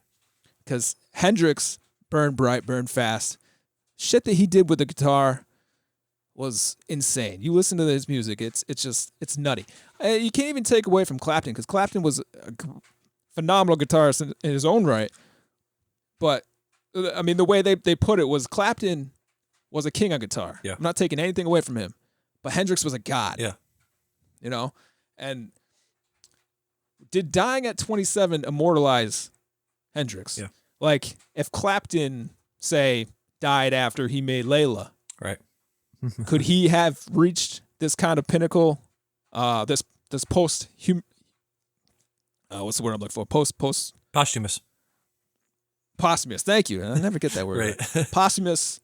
Because Hendrix burned bright, burned fast. Shit that he did with the guitar was insane. You listen to his music, it's nutty. You can't even take away from Clapton, because Clapton was a phenomenal guitarist in his own right. But I mean, the way they put it was Clapton was a king on guitar. Yeah. I'm not taking anything away from him, but Hendrix was a god. Yeah. You know, and did dying at 27 immortalize Hendrix? Yeah. Like if Clapton, say, died after he made Layla, Right. could he have reached this kind of pinnacle? This post what's the word I'm looking for? Post Posthumous. posthumous. Thank you. I never get that word. Right. Posthumous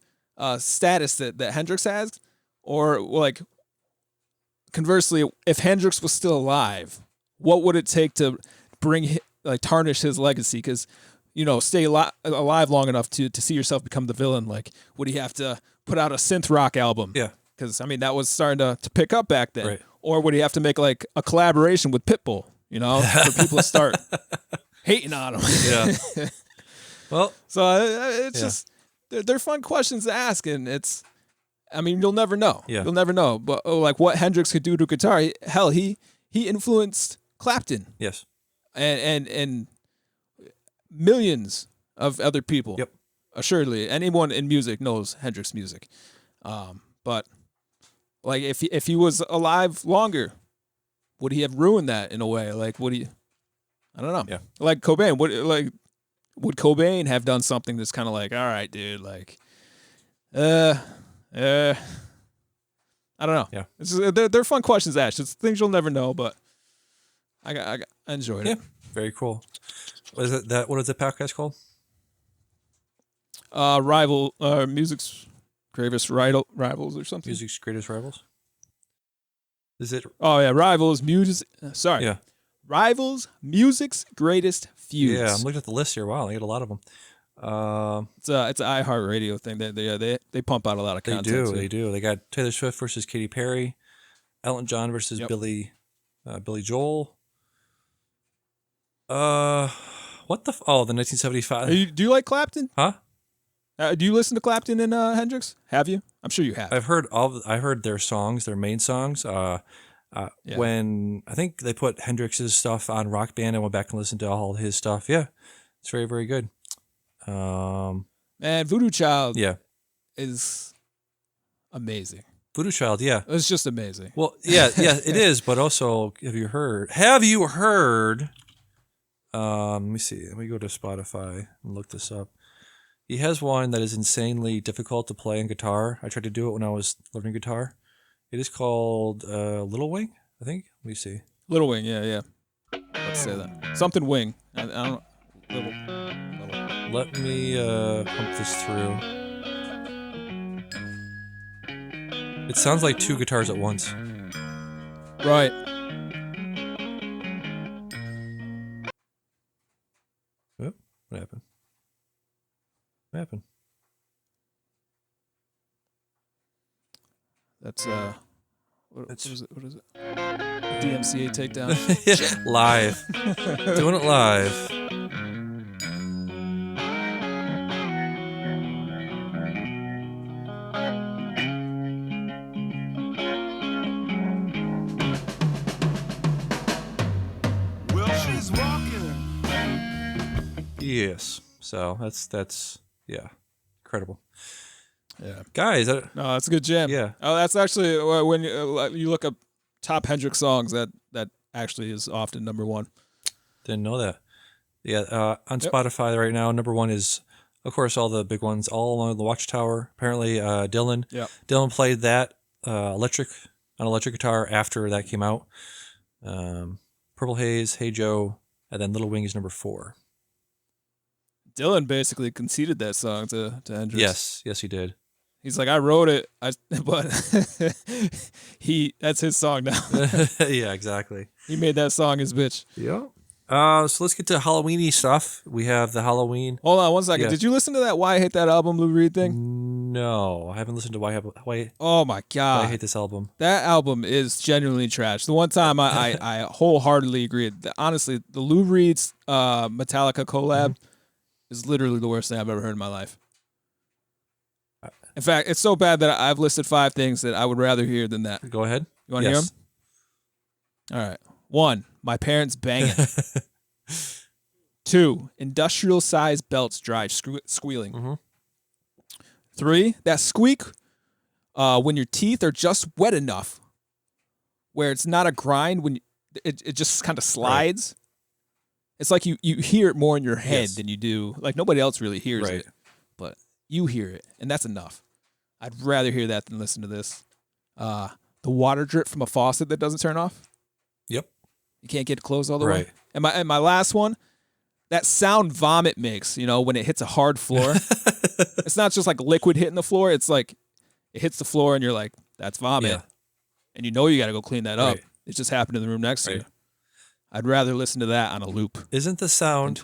status that Hendrix has, or like conversely, if Hendrix was still alive, what would it take to tarnish his legacy? Because stay alive long enough to see yourself become the villain. Like, would he have to put out a synth rock album? Yeah. Because I mean that was starting to pick up back then. Right. Or would he have to make like a collaboration with Pitbull? For people to start hating on him. Yeah. Well, So it's just they're fun questions to ask, and you'll never know. Yeah. You'll never know. But like what Hendrix could do to guitar, he influenced Clapton yes. and millions of other people. Yep. Assuredly, anyone in music knows Hendrix music. But like if he was alive longer, would he have ruined that in a way? Like, would he? I don't know. Yeah. Like Cobain, would Cobain have done something that's kind of like, all right, dude, like, I don't know. Yeah. They're fun questions to ask. It's things you'll never know, but I enjoyed Yeah. it. Very cool. What is it? What is the podcast called? Music's greatest rivals or something. Music's Greatest Rivals. Is it? Oh yeah, Rivals Music. Sorry. Yeah. Rivals Music's Greatest Feuds. Yeah, I'm looking at the list here. Wow, they get a lot of them. It's an iHeartRadio thing. They pump out a lot of They content. do. They do. They got Taylor Swift versus Katy Perry, Elton John versus Yep. Billy Joel. What the? The 1975. Do you like Clapton? Huh? Do you listen to Clapton and Hendrix? Have you? I'm sure you have. I've heard their songs, their main songs. Yeah. When I think they put Hendrix's stuff on Rock Band, I went back and listened to all his stuff. Yeah, it's very, very good. Man, Voodoo Child Yeah, is amazing. Voodoo Child. Yeah. It's just amazing. Well, yeah, it is. But also, have you heard? Let me see. Let me go to Spotify and look this up. He has one that is insanely difficult to play on guitar. I tried to do it when I was learning guitar. It is called Little Wing, I think. Let me see. Little Wing, yeah. Let's say that. Something Wing. I don't. Little. Let me pump this through. It sounds like two guitars at once. Right. Oh, what happened? What happened? That's what is it? What is it? DMCA takedown. Live. Doing it live. Yes. So that's yeah, incredible. Yeah. Guys, No, that's a good jam. Yeah. Oh, that's actually when you look up top Hendrix songs, that actually is often number one. didn't know that. Yeah, on Spotify right now, number one is, of course, all the big ones, All Along the Watchtower. Apparently, Dylan. Yeah. Dylan played that electric guitar after that came out. Purple Haze, Hey Joe, and then Little Wing is number 4. Dylan basically conceded that song to Hendrix. Yes, he did. He's like, I wrote it, but that's his song now. Yeah, exactly. He made that song his bitch. Yeah. So let's get to Halloweeny stuff. We have the Halloween. Hold on one second. Yeah. Did you listen to that Why I Hate That album, Lou Reed thing? No, I haven't listened to Why Oh my God. I Hate This Album. That album is genuinely trash. The one time I wholeheartedly agree. Honestly, the Lou Reed's Metallica collab is literally the worst thing I've ever heard in my life. In fact, it's so bad that I've listed 5 things that I would rather hear than that. Go ahead. You want to hear them? All right. 1, my parents banging. 2, industrial sized belts drive squealing. 3, that squeak when your teeth are just wet enough where it's not a grind, when it just kind of slides. It's like you hear it more in your head than you do. Like nobody else really hears it, but you hear it, and that's enough. I'd rather hear that than listen to this. The water drip from a faucet that doesn't turn off. Yep. You can't get it closed all the way. And my last one, that sound vomit makes, when it hits a hard floor. It's not just like liquid hitting the floor. It's like it hits the floor and you're like, that's vomit. Yeah. And you got to go clean that up. It just happened in the room next to you. I'd rather listen to that on a loop. Isn't the sound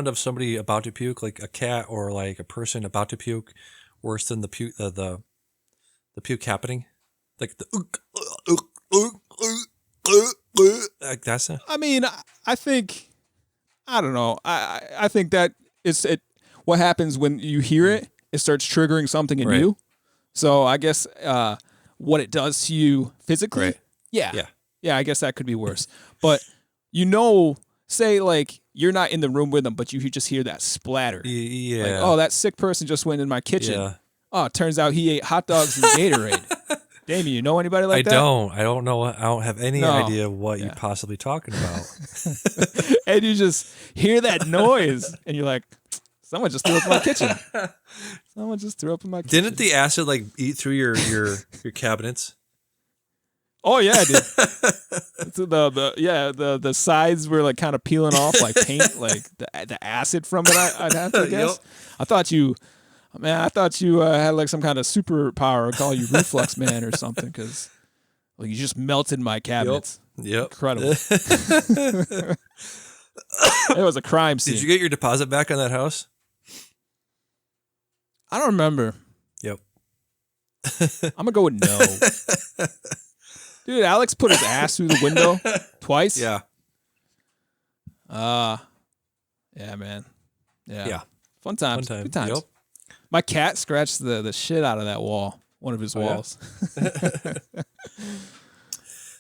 of somebody about to puke, like a cat or like a person about to puke, worse than the puke the puke happening? Like the like that's it. I mean, I think, I don't know. I think that it's what happens when you hear it, it starts triggering something in you. So I guess what it does to you physically. Yeah, I guess that could be worse. But say like you're not in the room with them, but you just hear that splatter. Yeah. Like, oh, that sick person just went in my kitchen. Yeah. Oh, it turns out he ate hot dogs and Gatorade. Damien, you know anybody like that? I don't know. I don't have any idea what you're possibly talking about. And you just hear that noise, and you're like, someone just threw up in my kitchen. Someone just threw up in my kitchen. Didn't the acid like eat through your cabinets? Oh yeah, it did. The sides were like kind of peeling off like paint, like the acid from it. I'd have to guess. Yep. I thought you had like some kind of superpower. I'd call you Reflux Man or something, because you just melted my cabinets. Yep. Incredible. It was a crime scene. Did you get your deposit back on that house? I don't remember. Yep. I'm gonna go with no. Dude, Alex put his ass through the window twice. Yeah. Yeah, man. Yeah. Fun times. Good times. Yep. My cat scratched the shit out of that wall. One of his walls. Yeah?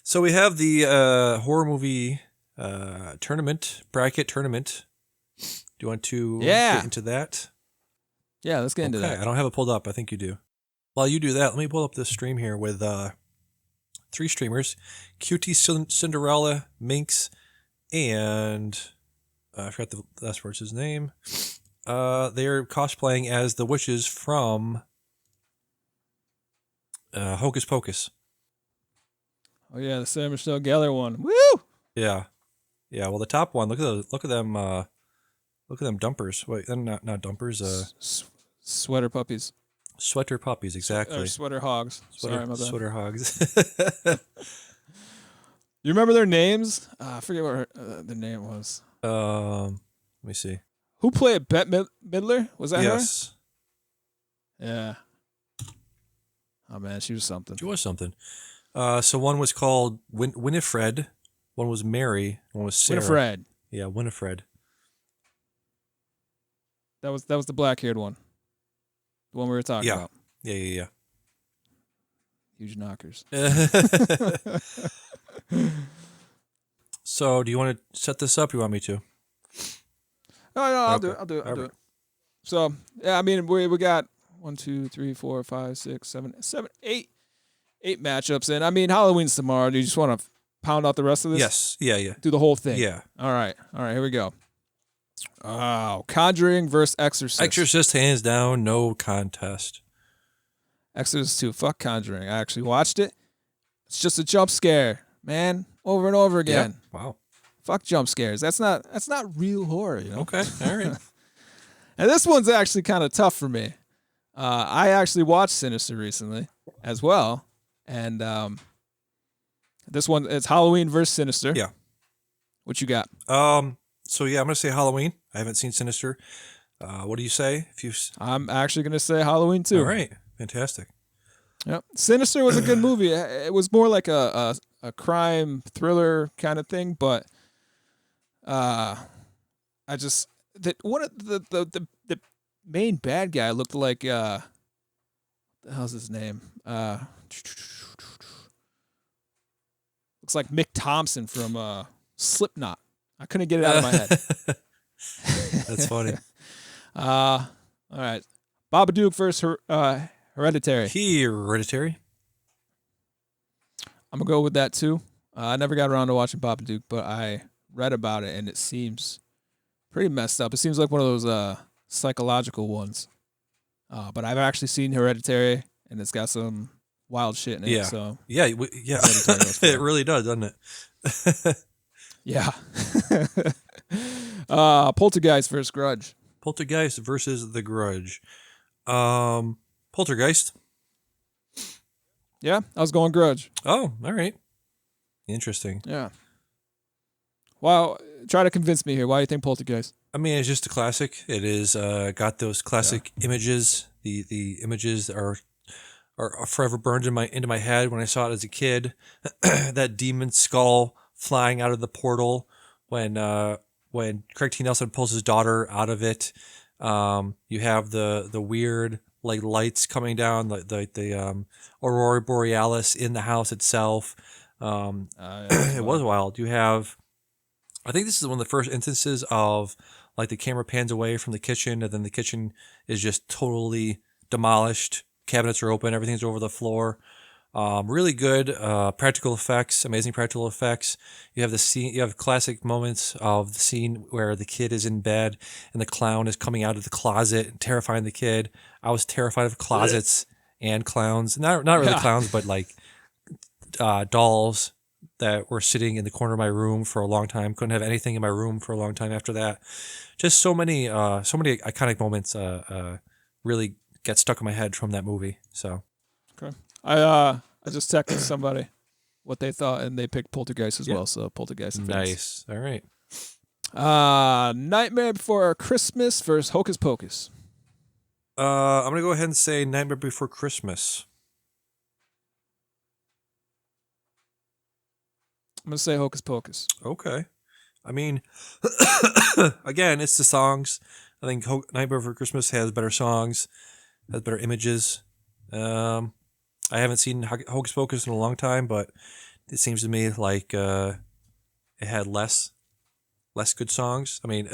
So we have the horror movie bracket tournament. Do you want to get into that? Yeah, let's get into that. I don't have it pulled up. I think you do. While you do that, let me pull up this stream here with 3 streamers: QT Cinderella, Minx, and I forgot the last word's his name. They're cosplaying as the witches from Hocus Pocus. Oh yeah, the Sarah Michelle Gellar one. Woo! Yeah. Well, the top one. Look at them. Look at them dumpers. Wait, they're not dumpers. Sweater puppies. Sweater puppies, exactly. Or sweater hogs. Sorry, my bad. Sweater hogs. You remember their names? I forget what the name was. Let me see. Who played Bette Midler? Was that Yes. her? Yeah. Oh man, she was something. She was something. So one was called Winifred, one was Mary, one was Sarah. Winifred. Yeah, Winifred. That was the black-haired one. The one we were talking about. Yeah. Huge knockers. So, do you want to set this up? Or you want me to? No, I'll Okay. do it. I'll do Alright. it. So, yeah, I mean, we got 1, 2, 3, 4, 5, 6, 7, 8 matchups. And I mean, Halloween's tomorrow. Do you just want to pound out the rest of this? Yes. Yeah. Do the whole thing? Yeah. All right, here we go. Oh, Conjuring versus Exorcist. Exorcist, hands down, no contest. Exorcist 2. Fuck Conjuring. I actually watched it. It's just a jump scare, man, over and over again. Yeah. Wow. Fuck jump scares. That's not real horror, you know? Okay. All right. And this one's actually kind of tough for me. I actually watched Sinister recently as well. And this one, it's Halloween versus Sinister. Yeah. What you got? So yeah, I'm gonna say Halloween. I haven't seen Sinister. What do you say? If you I'm actually going to say Halloween too. all right, fantastic. Yep. Sinister was a good movie. It was more like a crime thriller kind of thing, but I just that one of the main bad guy looked like the hell's his name? Looks like Mick Thompson from Slipknot. I couldn't get it out of my head. That's funny. All right. Babadook versus Hereditary. Hereditary. I'm going to go with that too. I never got around to watching Babadook, but I read about it and it seems pretty messed up. It seems like one of those psychological ones. But I've actually seen Hereditary and it's got some wild shit in it. Yeah. So Yeah. Hereditary It really does, doesn't it? yeah. Poltergeist versus Grudge. Poltergeist versus The Grudge. Poltergeist. Yeah, I was going Grudge. Oh, all right. Interesting. Yeah. Wow. Try to convince me here. Why do you think Poltergeist? I mean, it's just a classic. It is got those classic images. The images are forever burned into my head when I saw it as a kid. That demon skull flying out of the portal when Craig T. Nelson pulls his daughter out of it. You have the weird like lights coming down, the aurora borealis in the house itself. It was wild. You have, I think this is one of the first instances of like the camera pans away from the kitchen and then the kitchen is just totally demolished. Cabinets are open, everything's over the floor. Really good practical effects, amazing practical effects. You have the scene, you have classic moments of the scene where the kid is in bed and the clown is coming out of the closet and terrifying the kid. I was terrified of closets and clowns. Not really clowns, but like dolls that were sitting in the corner of my room for a long time. Couldn't have anything in my room for a long time after that. Just so many iconic moments really get stuck in my head from that movie. So Okay. I just texted somebody what they thought, and they picked Poltergeist as well. So Poltergeist. nice. All right. Nightmare Before Christmas versus Hocus Pocus. I'm gonna go ahead and say Nightmare Before Christmas. I'm gonna say Hocus Pocus. Okay. I mean, again, it's the songs. I think Nightmare Before Christmas has better songs, has better images. I haven't seen Hocus Pocus in a long time, but it seems to me like it had less good songs. I mean,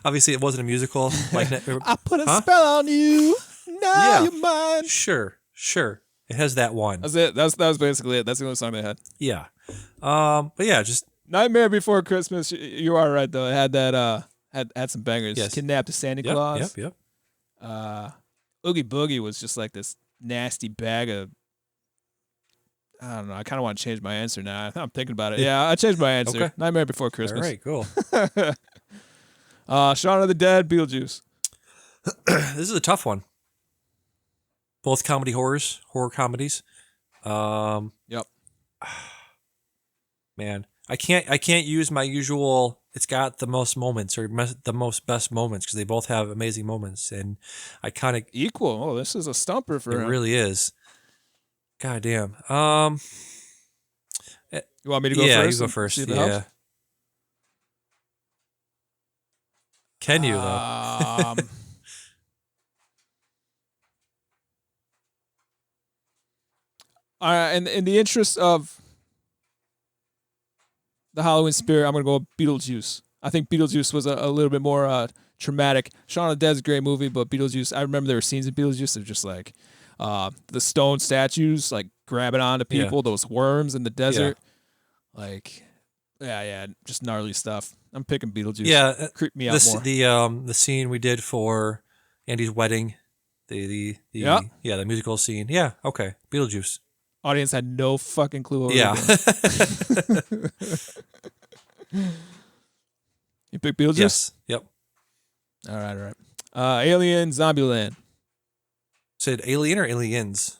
obviously it wasn't a musical. Like I put a spell on you. Now you're mine. Sure. It has that one. That's it. That was basically it. That's the only song they had. Yeah. But yeah, just Nightmare Before Christmas. You are right though. It had that had some bangers. Yes. Kidnapped a Santa Claus. Yep. Oogie Boogie was just like this nasty bag of. I don't know. I kind of want to change my answer now. I'm thinking about it. Yeah, I changed my answer. Okay. Nightmare Before Christmas. All right, cool. Shaun of the Dead, Beetlejuice. This is a tough one. both horror comedies. Yep. Man, I can't use my usual. It's got the most moments or the most best moments because they both have amazing moments, and I kind of Equal. Oh, this is a stumper for it him. really is. God damn. You want me to go yeah, first? you go and first. see if it Yeah. helps? Can you though? All right, in the interest of the Halloween spirit, I'm gonna go with Beetlejuice. I think Beetlejuice was a little bit more traumatic. Shaun of the Dead's a great movie, but Beetlejuice, I remember there were scenes in Beetlejuice that were just like the stone statues like grabbing onto Yeah. people, those worms in the desert. Like yeah, just gnarly stuff. I'm picking Beetlejuice. Yeah, Creep me out more. the scene we did for Andy's wedding, the Yeah. the musical scene. Yeah, okay, Beetlejuice. Audience had no fucking clue what we Yeah, were doing. You pick Beetlejuice? yes, yep. All right. Alien Zombieland. Said Alien or Aliens?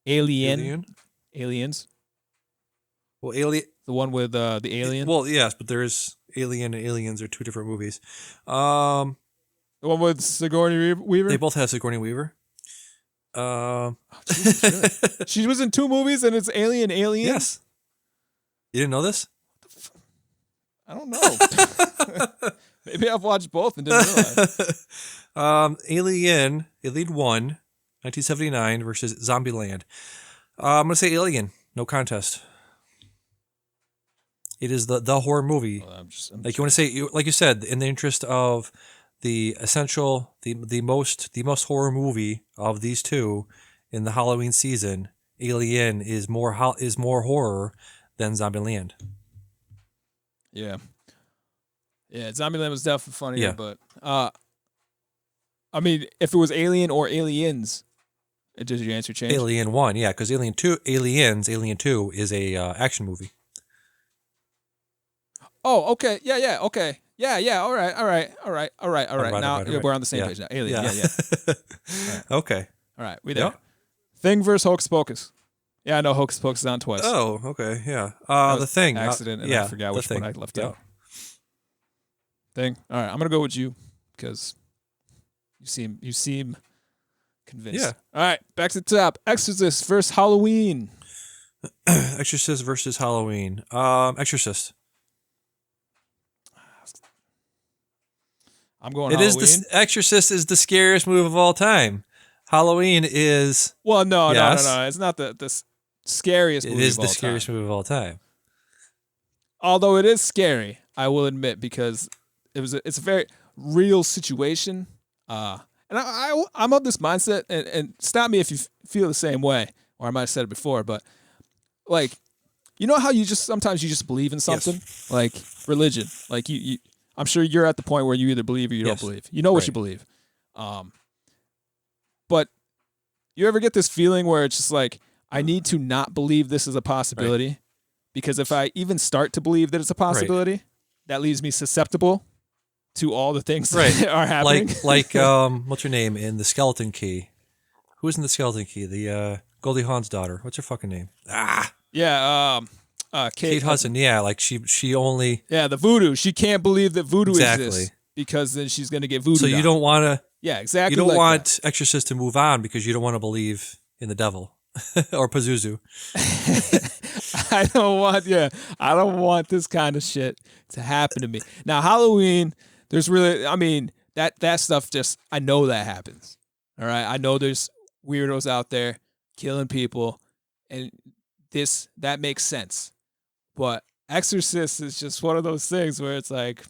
Aliens. Well, Alien. The one with the alien. Well, yes, but there's Alien and Aliens are two different movies. The one with Sigourney Weaver. They both have Sigourney Weaver. She was in 2 movies and it's Alien. Yes. You didn't know this? I don't know. Maybe I've watched both and didn't realize. Alien 1, 1979 versus Zombieland. I'm gonna say Alien. No contest. It is the horror movie. Well, Like you want to say, like you said, in the interest of the essential, the most horror movie of these two in the Halloween season, Alien is more horror than Zombieland. Yeah. Zombieland was definitely funnier, Yeah. but I mean, if it was Alien or Aliens, does your answer change? Alien 1, yeah, because Alien 2 is a action movie. Oh, okay. Yeah, okay. Yeah. All right. Now Right. we're on the same page now. Alien. Yeah. Okay. All right, we there. Yep. Thing versus Hocus Pocus. Yeah, I know Hocus Pocus is on twice. Oh, okay, yeah. That The was Thing. accident, and yeah, I forgot The which one Thing. I left Yep. out. Thing. All right, I'm gonna go with you because you seem convinced. Yeah. All right, back to the top. Exorcist versus Halloween. Exorcist versus Halloween. Exorcist. I'm going It Halloween. is Exorcist is the scariest movie of all time. Halloween is Well, no. Yes. It's not the scariest it movie is of all the scariest time. movie of all time. Although it is scary, I will admit, because it's a very real situation. And I'm of this mindset, and stop me if you feel the same way, or I might have said it before, but like, you know how you just sometimes you just believe in something, like religion, like you I'm sure you're at the point where you either believe or you don't Yes. believe. You know what Right. you believe. But you ever get this feeling where it's just like, I need to not believe this is a possibility, because if I even start to believe that it's a possibility, that leaves me susceptible to all the things that are happening. Like what's her name in The Skeleton Key? Who's in The Skeleton Key? The Goldie Hawn's daughter. What's her fucking name? Yeah, Kate Hudson. Yeah, like she only. Yeah, the voodoo. She can't believe that voodoo Exactly. exists because then she's gonna get voodoo. So you don't want to. Yeah, exactly. You don't like want Exorcist to move on because you don't want to believe in the devil or Pazuzu. that. I don't want this kind of shit to happen to me. Now Halloween, there's really, I mean, that stuff just, I know that happens. All right, I know there's weirdos out there killing people, and that makes sense. But Exorcist is just one of those things where it's like,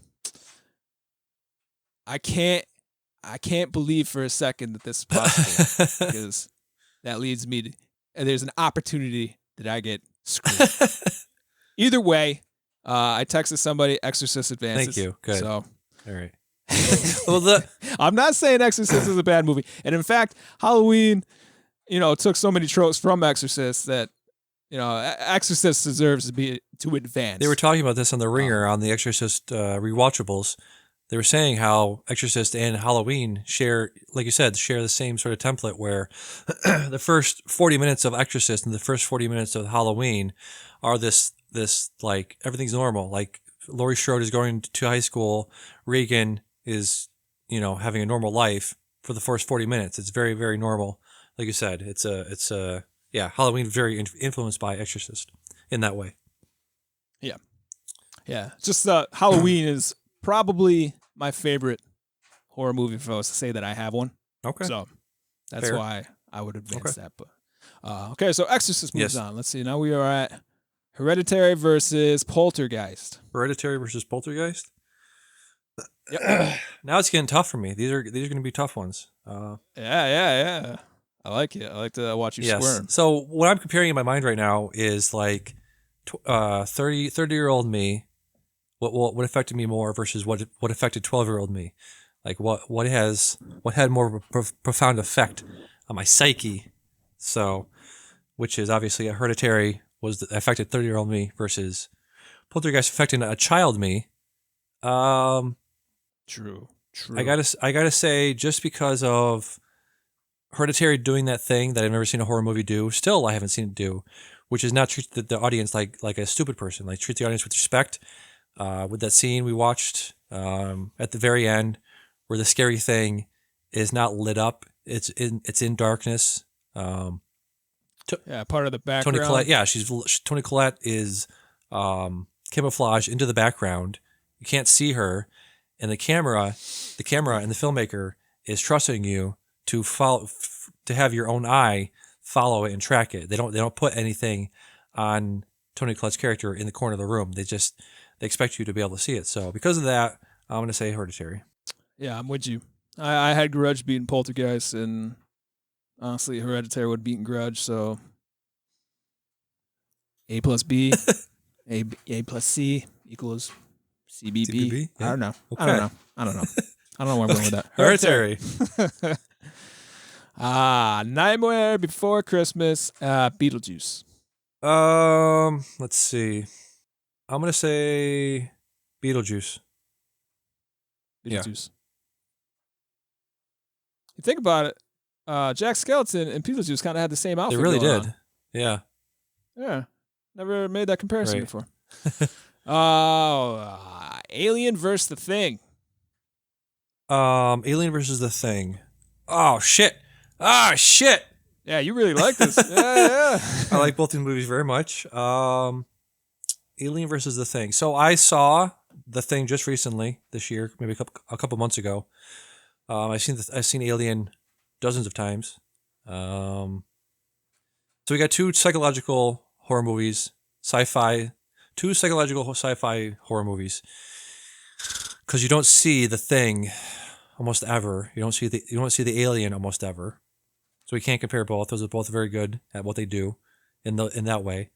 I can't believe for a second that this is possible because that leads me to, and there's an opportunity that I get screwed. Either way, I texted somebody, Exorcist advances. Thank you. Good. So, All right. Well, I'm not saying Exorcist is a bad movie. And in fact, Halloween, took so many tropes from Exorcist that, Exorcist deserves to advance. they were talking about this on The Ringer on the Exorcist rewatchables. they were saying how Exorcist and Halloween share, like you said, share the same sort of template where the first 40 minutes of Exorcist and the first 40 minutes of Halloween are this like everything's normal. Like Laurie Strode is going to high school, Reagan is, having a normal life for the first 40 minutes. It's very, very normal. Like you said, Halloween very influenced by Exorcist in that way. Yeah. Yeah. Just Halloween is probably my favorite horror movie if I was to say that I have one. Okay. So that's Fair. why I would advance that. But okay, so Exorcist moves on. Let's see. Now we are at Hereditary versus Poltergeist. Hereditary versus Poltergeist. Yep. Now it's getting tough for me. These are going to be tough ones. Yeah. I like it. I like to watch you squirm. So what I'm comparing in my mind right now is like 30-year-old me. What affected me more versus what affected 12-year-old me. Like what had more of a profound effect on my psyche. So, which is obviously Hereditary affected 30-year-old me versus Poltergeist affecting a child me. True. I gotta say, just because of Hereditary doing that thing that I've never seen a horror movie do, still I haven't seen it do, which is not treat the audience like a stupid person. Like treat the audience with respect. With that scene we watched at the very end, where the scary thing is not lit up, it's in darkness. Part of the background. Toni Collette, Toni Collette is camouflaged into the background. You can't see her, and the camera and the filmmaker is trusting you to follow, to have your own eye follow it and track it. They don't put anything on Toni Collette's character in the corner of the room. They expect you to be able to see it. So because of that, I'm going to say Hereditary. Yeah, I'm with you. I had Grudge beating Poltergeist, and honestly, Hereditary would beat Grudge. So A plus B, A plus C equals CBB. Yeah. I don't know. Okay. I don't know. I don't know where I'm going with that. Hereditary. Nightmare Before Christmas, Beetlejuice. Let's see. I'm gonna say Beetlejuice. Beetlejuice. You think about it, Jack Skellington and Beetlejuice kind of had the same outfit. They really going did. on. Yeah. Yeah. Never made that comparison Right. before. Alien versus The Thing. Alien versus the Thing. Oh shit. Ah shit. Yeah, you really like this. yeah. I like both these movies very much. Alien versus the Thing. So I saw the Thing just recently this year, maybe a couple months ago. I've seen Alien dozens of times. So we got two psychological horror movies, two psychological sci-fi horror movies. Because you don't see the Thing almost ever. You don't see the Alien almost ever. So we can't compare both. Those are both very good at what they do in that way.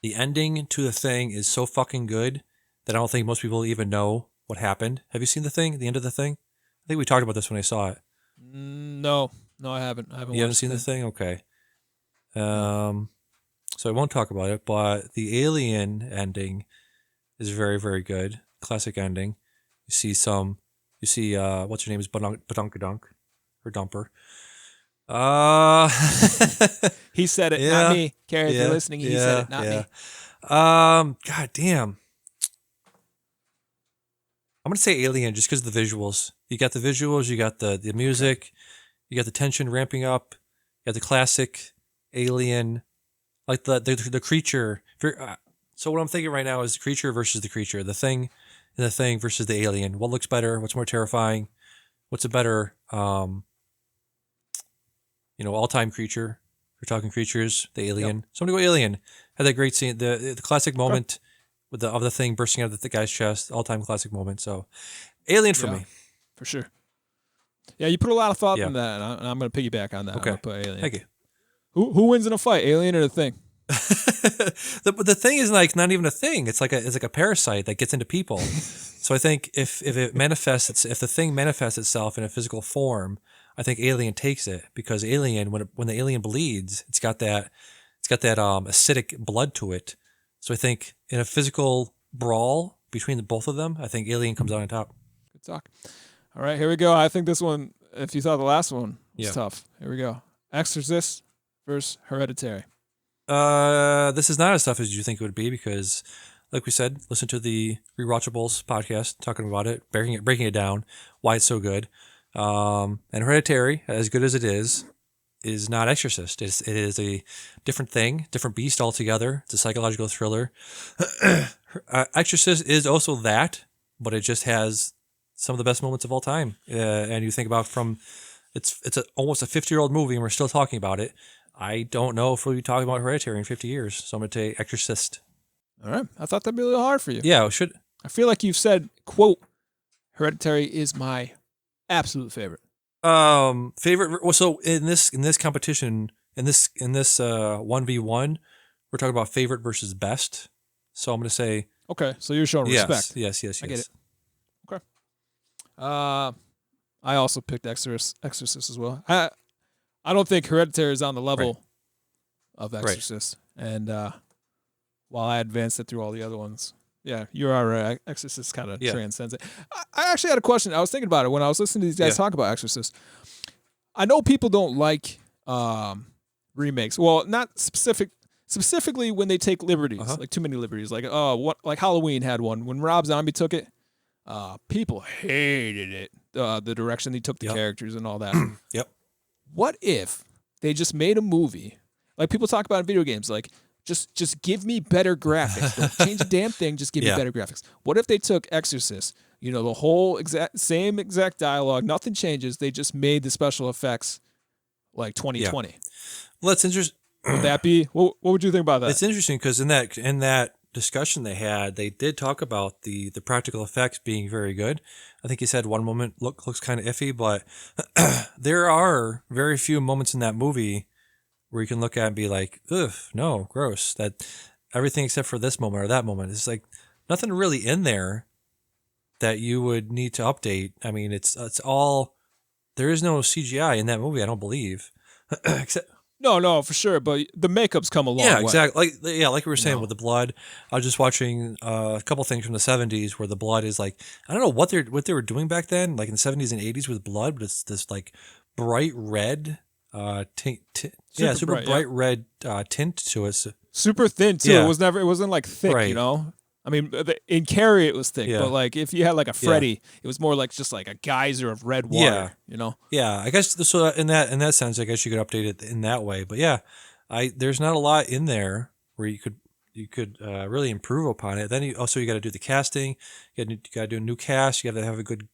The ending to the Thing is so fucking good that I don't think most people even know what happened. Have you seen the Thing? The end of the Thing? I think we talked about this when I saw it. No, I haven't. You haven't seen the Thing? Okay. So I won't talk about it, but the Alien ending is very, very good. Classic ending. You see what's her name is Badunkadunk or Dumper. He said it, Yeah, not me. Carrie, if you're listening, he said it, not me. God damn. I'm gonna say Alien just because of the visuals. You got the visuals, you got the music, you got the tension ramping up, you got the classic Alien, like the creature. So what I'm thinking right now is the creature versus the creature, the Thing and the Thing versus the Alien. What looks better? What's more terrifying? What's a better, all-time creature? We're talking creatures, the Alien. Yep. So I'm gonna go Alien. Had that great scene, the classic moment with the Thing bursting out of the guy's chest. All-time classic moment. So Alien for me. For sure. Yeah, you put a lot of thought Yeah. in that, and I'm going to piggyback on that. Okay. I'm gonna put Alien. Thank you. Who wins in a fight, Alien or The Thing? the Thing is like not even a thing. It's like a parasite that gets into people. So I think if the Thing manifests itself in a physical form, I think Alien takes it, because Alien, when the alien bleeds, it's got that acidic blood to it. So I think in a physical brawl between the both of them, I think Alien comes out on top. Good talk. All right, here we go. I think this one, if you thought the last one was tough, here we go. Exorcist versus Hereditary. This is not as tough as you think it would be because, like we said, listen to the Rewatchables podcast talking about it, breaking it down, why it's so good. And Hereditary, as good as it is not Exorcist. It is a different thing, different beast altogether. It's a psychological thriller. Exorcist is also that, but it just has some of the best moments of all time. And you think about it's almost a 50-year-old movie and we're still talking about it. I don't know if we'll be talking about Hereditary in 50 years, so I'm going to take Exorcist. All right. I thought that'd be a little hard for you. Yeah, it should. I feel like you've said, quote, Hereditary is my absolute favorite. Favorite. Well, so in this competition, in this 1v1, we're talking about favorite versus best. So I'm going to say. Okay, so you're showing respect. Yes. I get it. Okay. I also picked Exorcist as well. I don't think Hereditary is on the level of Exorcist. Right. And while I advanced it through all the other ones, yeah, you're all right. Exorcist kind of transcends it. I actually had a question. I was thinking about it when I was listening to these guys talk about Exorcist. I know people don't like remakes. Well, not specifically when they take liberties, like too many liberties. Like like Halloween had one when Rob Zombie took it. People hated it. The direction they took the characters and all that. Yep. What if they just made a movie like people talk about in video games, like just give me better graphics. Don't change a damn thing. Just give me better graphics. What if they took Exorcist? The whole same exact dialogue. Nothing changes. They just made the special effects like 2020. Yeah. Well, that's interesting. Would that be? What would you think about that? It's interesting because in that discussion they had, they did talk about the practical effects being very good. I think he said one moment looks kind of iffy, but there are very few moments in that movie where you can look at and be like, ugh, no, gross. That everything except for this moment or that moment is like nothing really in there that you would need to update. I mean, it's all, there is no CGI in that movie, I don't believe. Except No, for sure. But the makeup's come a long way. Yeah, exactly. Like we were saying with the blood. I was just watching a couple things from the 70s where the blood is like, I don't know what they were doing back then, like in the 70s and 80s with blood, but it's this like bright red super bright red tint to it. Super thin too. Yeah. It wasn't like thick, Right. I mean, in Carrie it was thick, Yeah. but like if you had like a Freddy, it was more like just like a geyser of red water. Yeah, I guess so. In that sense, I guess you could update it in that way. But yeah, there's not a lot in there where you could really improve upon it. Then you got to do the casting. You got to do a new cast. You got to have a good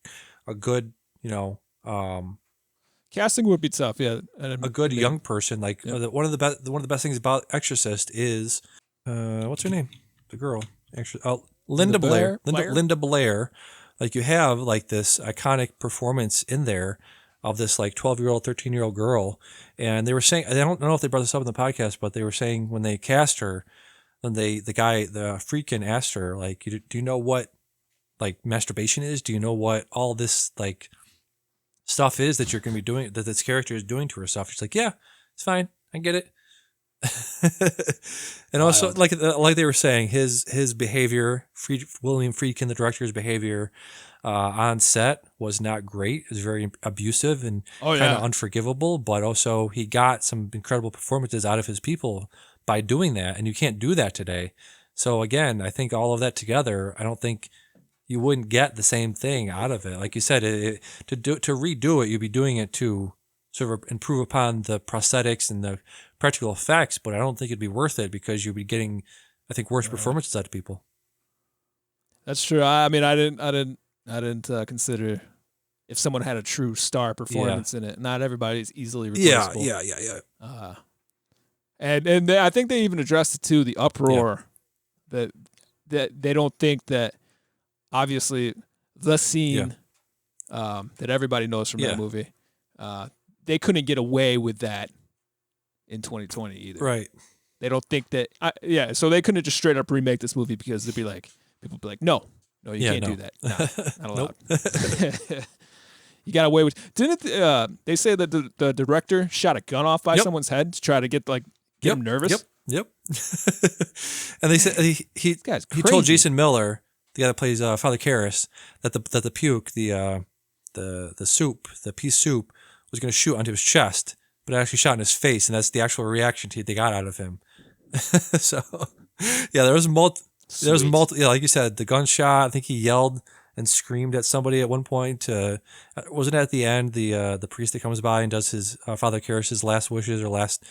casting would be tough. Yeah, a good young person. Like one of the best things about Exorcist is what's her name? The girl. Actually, Linda Blair. Linda Blair. Like you have like this iconic performance in there of this like 12-year-old, 13-year-old girl, and they were saying, I don't know if they brought this up in the podcast, but they were saying when they cast her, then the freakin' asked her like, do you know what like masturbation is? Do you know what all this like stuff is that you're going to be doing, that this character is doing to herself? She's like, yeah, it's fine, I get it. And also, like they were saying, his behavior, William Friedkin, the director's behavior on set was not great. It was very abusive and kind of unforgivable. But also, he got some incredible performances out of his people by doing that, and you can't do that today. So again, I think all of that together, I don't think you wouldn't get the same thing out of it. Like you said, to redo it, you'd be doing it to sort of improve upon the prosthetics and the practical effects, but I don't think it'd be worth it because you'd be getting, I think, worse performances out of people. That's true. I mean, I didn't consider if someone had a true star performance in it. Not everybody's easily replaceable. Yeah. And I think they even addressed it too, the uproar that they don't think that obviously the scene that everybody knows from that movie, they couldn't get away with that in 2020 either. Right. They don't think that. So they couldn't just straight up remake this movie because people would be like, no, you can't do that. No, not allowed. You got away with. Didn't they say that the director shot a gun off by someone's head to try to get him nervous? Yep. And they said he guy's told crazy. Jason Miller, the guy that plays Father Karras, that the puke, the soup, the pea soup, was going to shoot onto his chest, but it actually shot in his face, and that's the actual reaction they got out of him. So, yeah, there was multiple. Yeah, like you said, the gunshot. I think he yelled and screamed at somebody at one point. Wasn't it at the end the priest that comes by and does his Father Karras' last wishes or last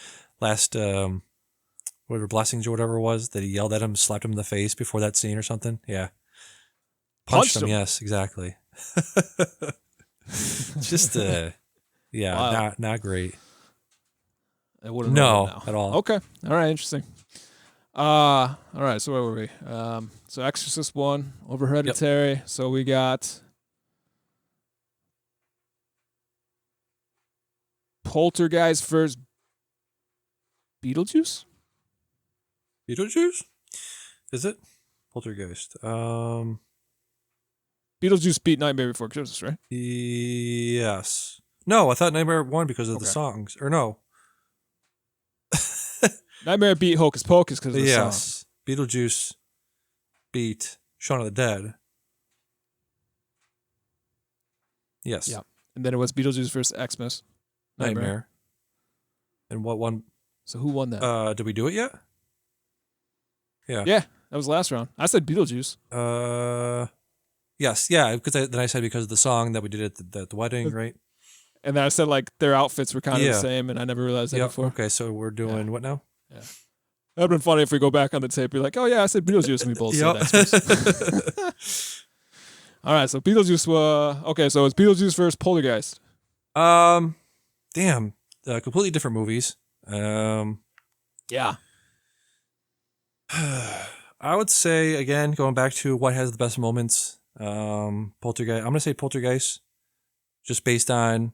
whatever blessings or whatever it was, that he yelled at him, slapped him in the face before that scene or something. Yeah, punched him. Yes, exactly. Just yeah, Wow. not great. I wouldn't No, know at all. Okay. All right. Interesting. All right. So where were we? So Exorcist 1, over Hereditary. So we got Poltergeist versus Beetlejuice. Beetlejuice? Is it? Poltergeist. Beetlejuice beat Nightmare Before Christmas, right? Yes. No, I thought Nightmare won because of the songs. Or no. Nightmare beat Hocus Pocus because of the song. Yes. Beetlejuice beat Shaun of the Dead. Yes. Yeah. And then it was Beetlejuice versus Xmas. Nightmare. And what one? So who won that? Did we do it yet? Yeah. Yeah, that was the last round. I said Beetlejuice. Yes. Yeah. Because then I said because of the song that we did at the wedding, right? And then I said like their outfits were kind of the same, and I never realized that before. Okay, so we're doing what now? Yeah. That'd been funny if we go back on the tape. Be like, oh yeah, I said Beetlejuice, and we both said Xmas. All right, so Beetlejuice. Okay, so it's Beetlejuice versus Poltergeist. Damn, completely different movies. Yeah. I would say again, going back to what has the best moments. Poltergeist. I'm gonna say Poltergeist, just based on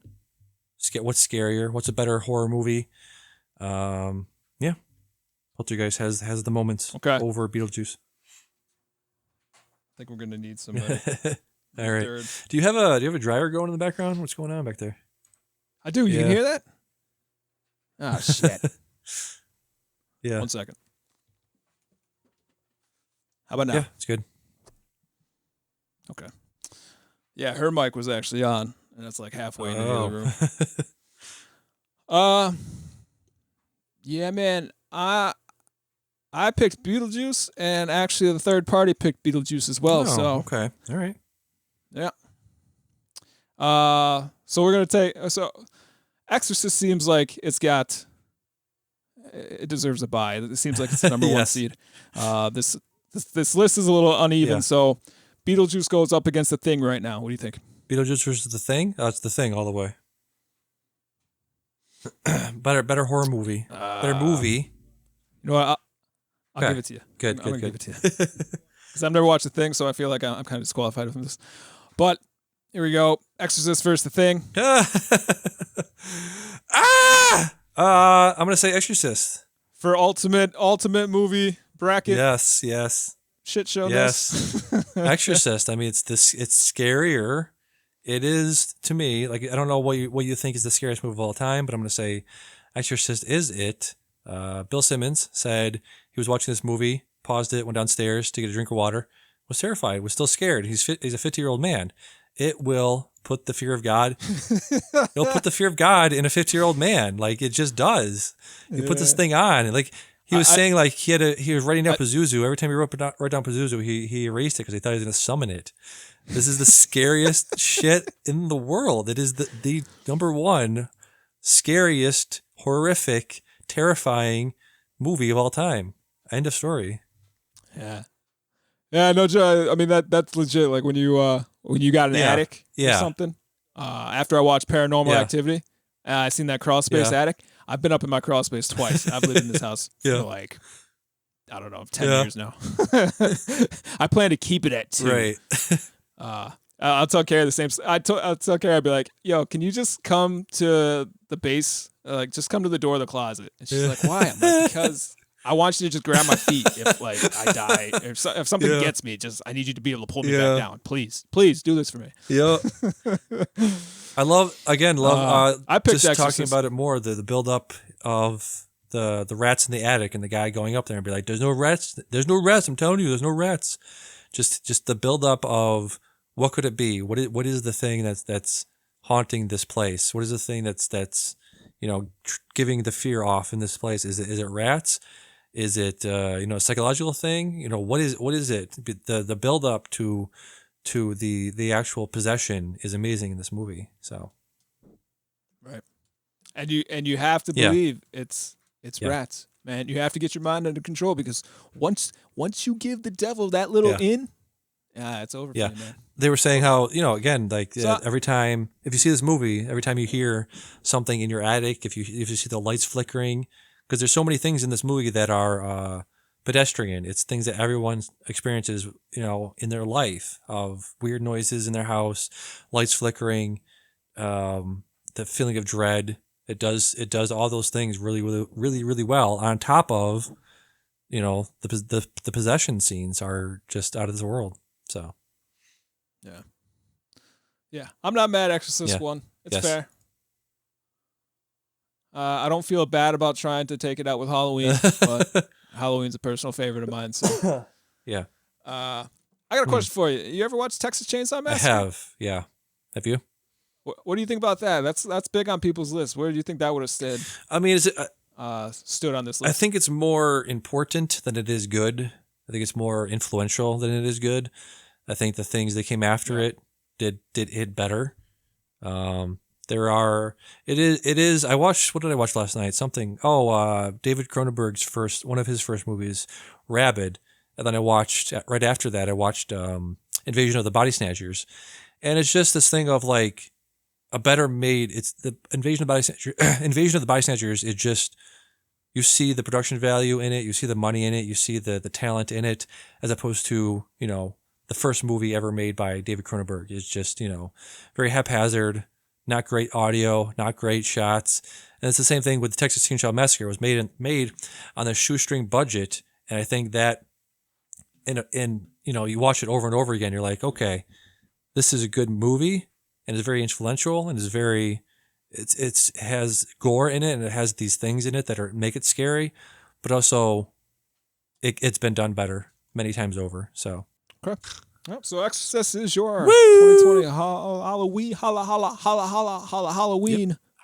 what's scarier, what's a better horror movie. Yeah, Poltergeist has the moments over Beetlejuice. I think we're gonna need some. All right. Do you have a dryer going in the background? What's going on back there? I do. You can hear that? Oh shit. Yeah. 1 second. How about now? Yeah, it's good. Okay. Yeah, her mic was actually on, and it's like halfway into the other room. Yeah, man. I picked Beetlejuice, and actually the third party picked Beetlejuice as well. So okay, all right. Yeah. So we're gonna take Exorcist seems like it deserves a bye. It seems like it's the number one seed. This list is a little uneven, so Beetlejuice goes up against The Thing right now. What do you think? Beetlejuice versus The Thing? Oh, it's The Thing all the way. better horror movie. Better movie. You know what? I'll give it to you. Good. Give it to you. Because I've never watched The Thing, so I feel like I'm kind of disqualified from this. But here we go. Exorcist versus The Thing. I'm gonna say Exorcist for ultimate movie bracket. Yes. Shit show. Yes. Exorcist. I mean, it's scarier. It is to me. Like, I don't know what you think is the scariest movie of all time, but I'm gonna say Exorcist is it. Bill Simmons said he was watching this movie, paused it, went downstairs to get a drink of water, was terrified, was still scared. He's a 50-year-old man. It will put the fear of God. It'll put the fear of God in a 50-year-old man. Like, it just does. You put this thing on, and like he was saying, like he was writing down Pazuzu. Every time he wrote down Pazuzu, he erased it because he thought he was going to summon it. This is the scariest shit in the world. It is the number one scariest, horrific, terrifying movie of all time. End of story. Yeah, no joke. I mean that's legit. Like when you got an attic or something. After I watched Paranormal Activity, I seen that crawl space attic. I've been up in my crawl space twice. I've lived in this house for like, I don't know, 10 years now. I plan to keep it at 2. Right. I'll tell Carrie the same. I'll tell Carrie, I'll be like, yo, can you just come to the base? Like, just come to the door of the closet. And she's like, why? I'm like, because I want you to just grab my feet if like I die. If something gets me, I need you to be able to pull me back down. Please do this for me. Yeah. I love I picked just Exorcist. talking about it more, the build up of the rats in the attic and the guy going up there and be like, "There's no rats. There's no rats. I'm telling you, there's no rats." Just the buildup of what could it be? What is the thing that's haunting this place? What is the thing that's giving the fear off in this place? Is it rats? Is it a psychological thing? What is it? The build up to the actual possession is amazing in this movie. So Right. And you have to Yeah. believe it's Yeah. rats, man. You have to get your mind under control because once you give the devil that little Yeah. in, it's over Yeah. for you, man. they were saying how again, like So- every time if you see this movie, every time you hear something in your attic, if you see the lights flickering, because there's so many things in this movie that are pedestrian. It's things that everyone experiences in their life, of weird noises in their house, lights flickering, the feeling of dread. It does all those things really really really really well, on top of the possession scenes are just out of this world. So Yeah, I'm not mad at Exorcist Yeah. 1. It's Yes. fair. I don't feel bad about trying to take it out with Halloween, but Halloween's a personal favorite of mine. So, Yeah. I got a question for you. You ever watch Texas Chainsaw I Massacre? have. Yeah. Have you? What do you think about that? That's big on people's list. Where do you think that would have I mean, is it? stood on this I list? think it's more important than it is good. I think it's more influential than it is good. I think the things that came after it did hit better. There are. It is. I watched. What did I watch last night? Something. David Cronenberg's one of his first movies, Rabid, and then I watched right after that. I watched Invasion of the Body Snatchers, and it's just this thing of like a better made. It's the Invasion of the Body Snatchers. Invasion of the Body Snatchers. It just, you see the production value in it, you see the money in it, you see the talent in it, as opposed to the first movie ever made by David Cronenberg is just very haphazard, not great audio, not great shots, and it's the same thing with the Texas Chainsaw Massacre. It was made on a shoestring budget, and I think that in you watch it over and over again, you're like, okay, this is a good movie, and it's very influential, and it has gore in it, and it has these things in it that make it scary, but also it's been done better many times over. So Okay. Yep, so Exorcist is your Woo! 2020 Halloween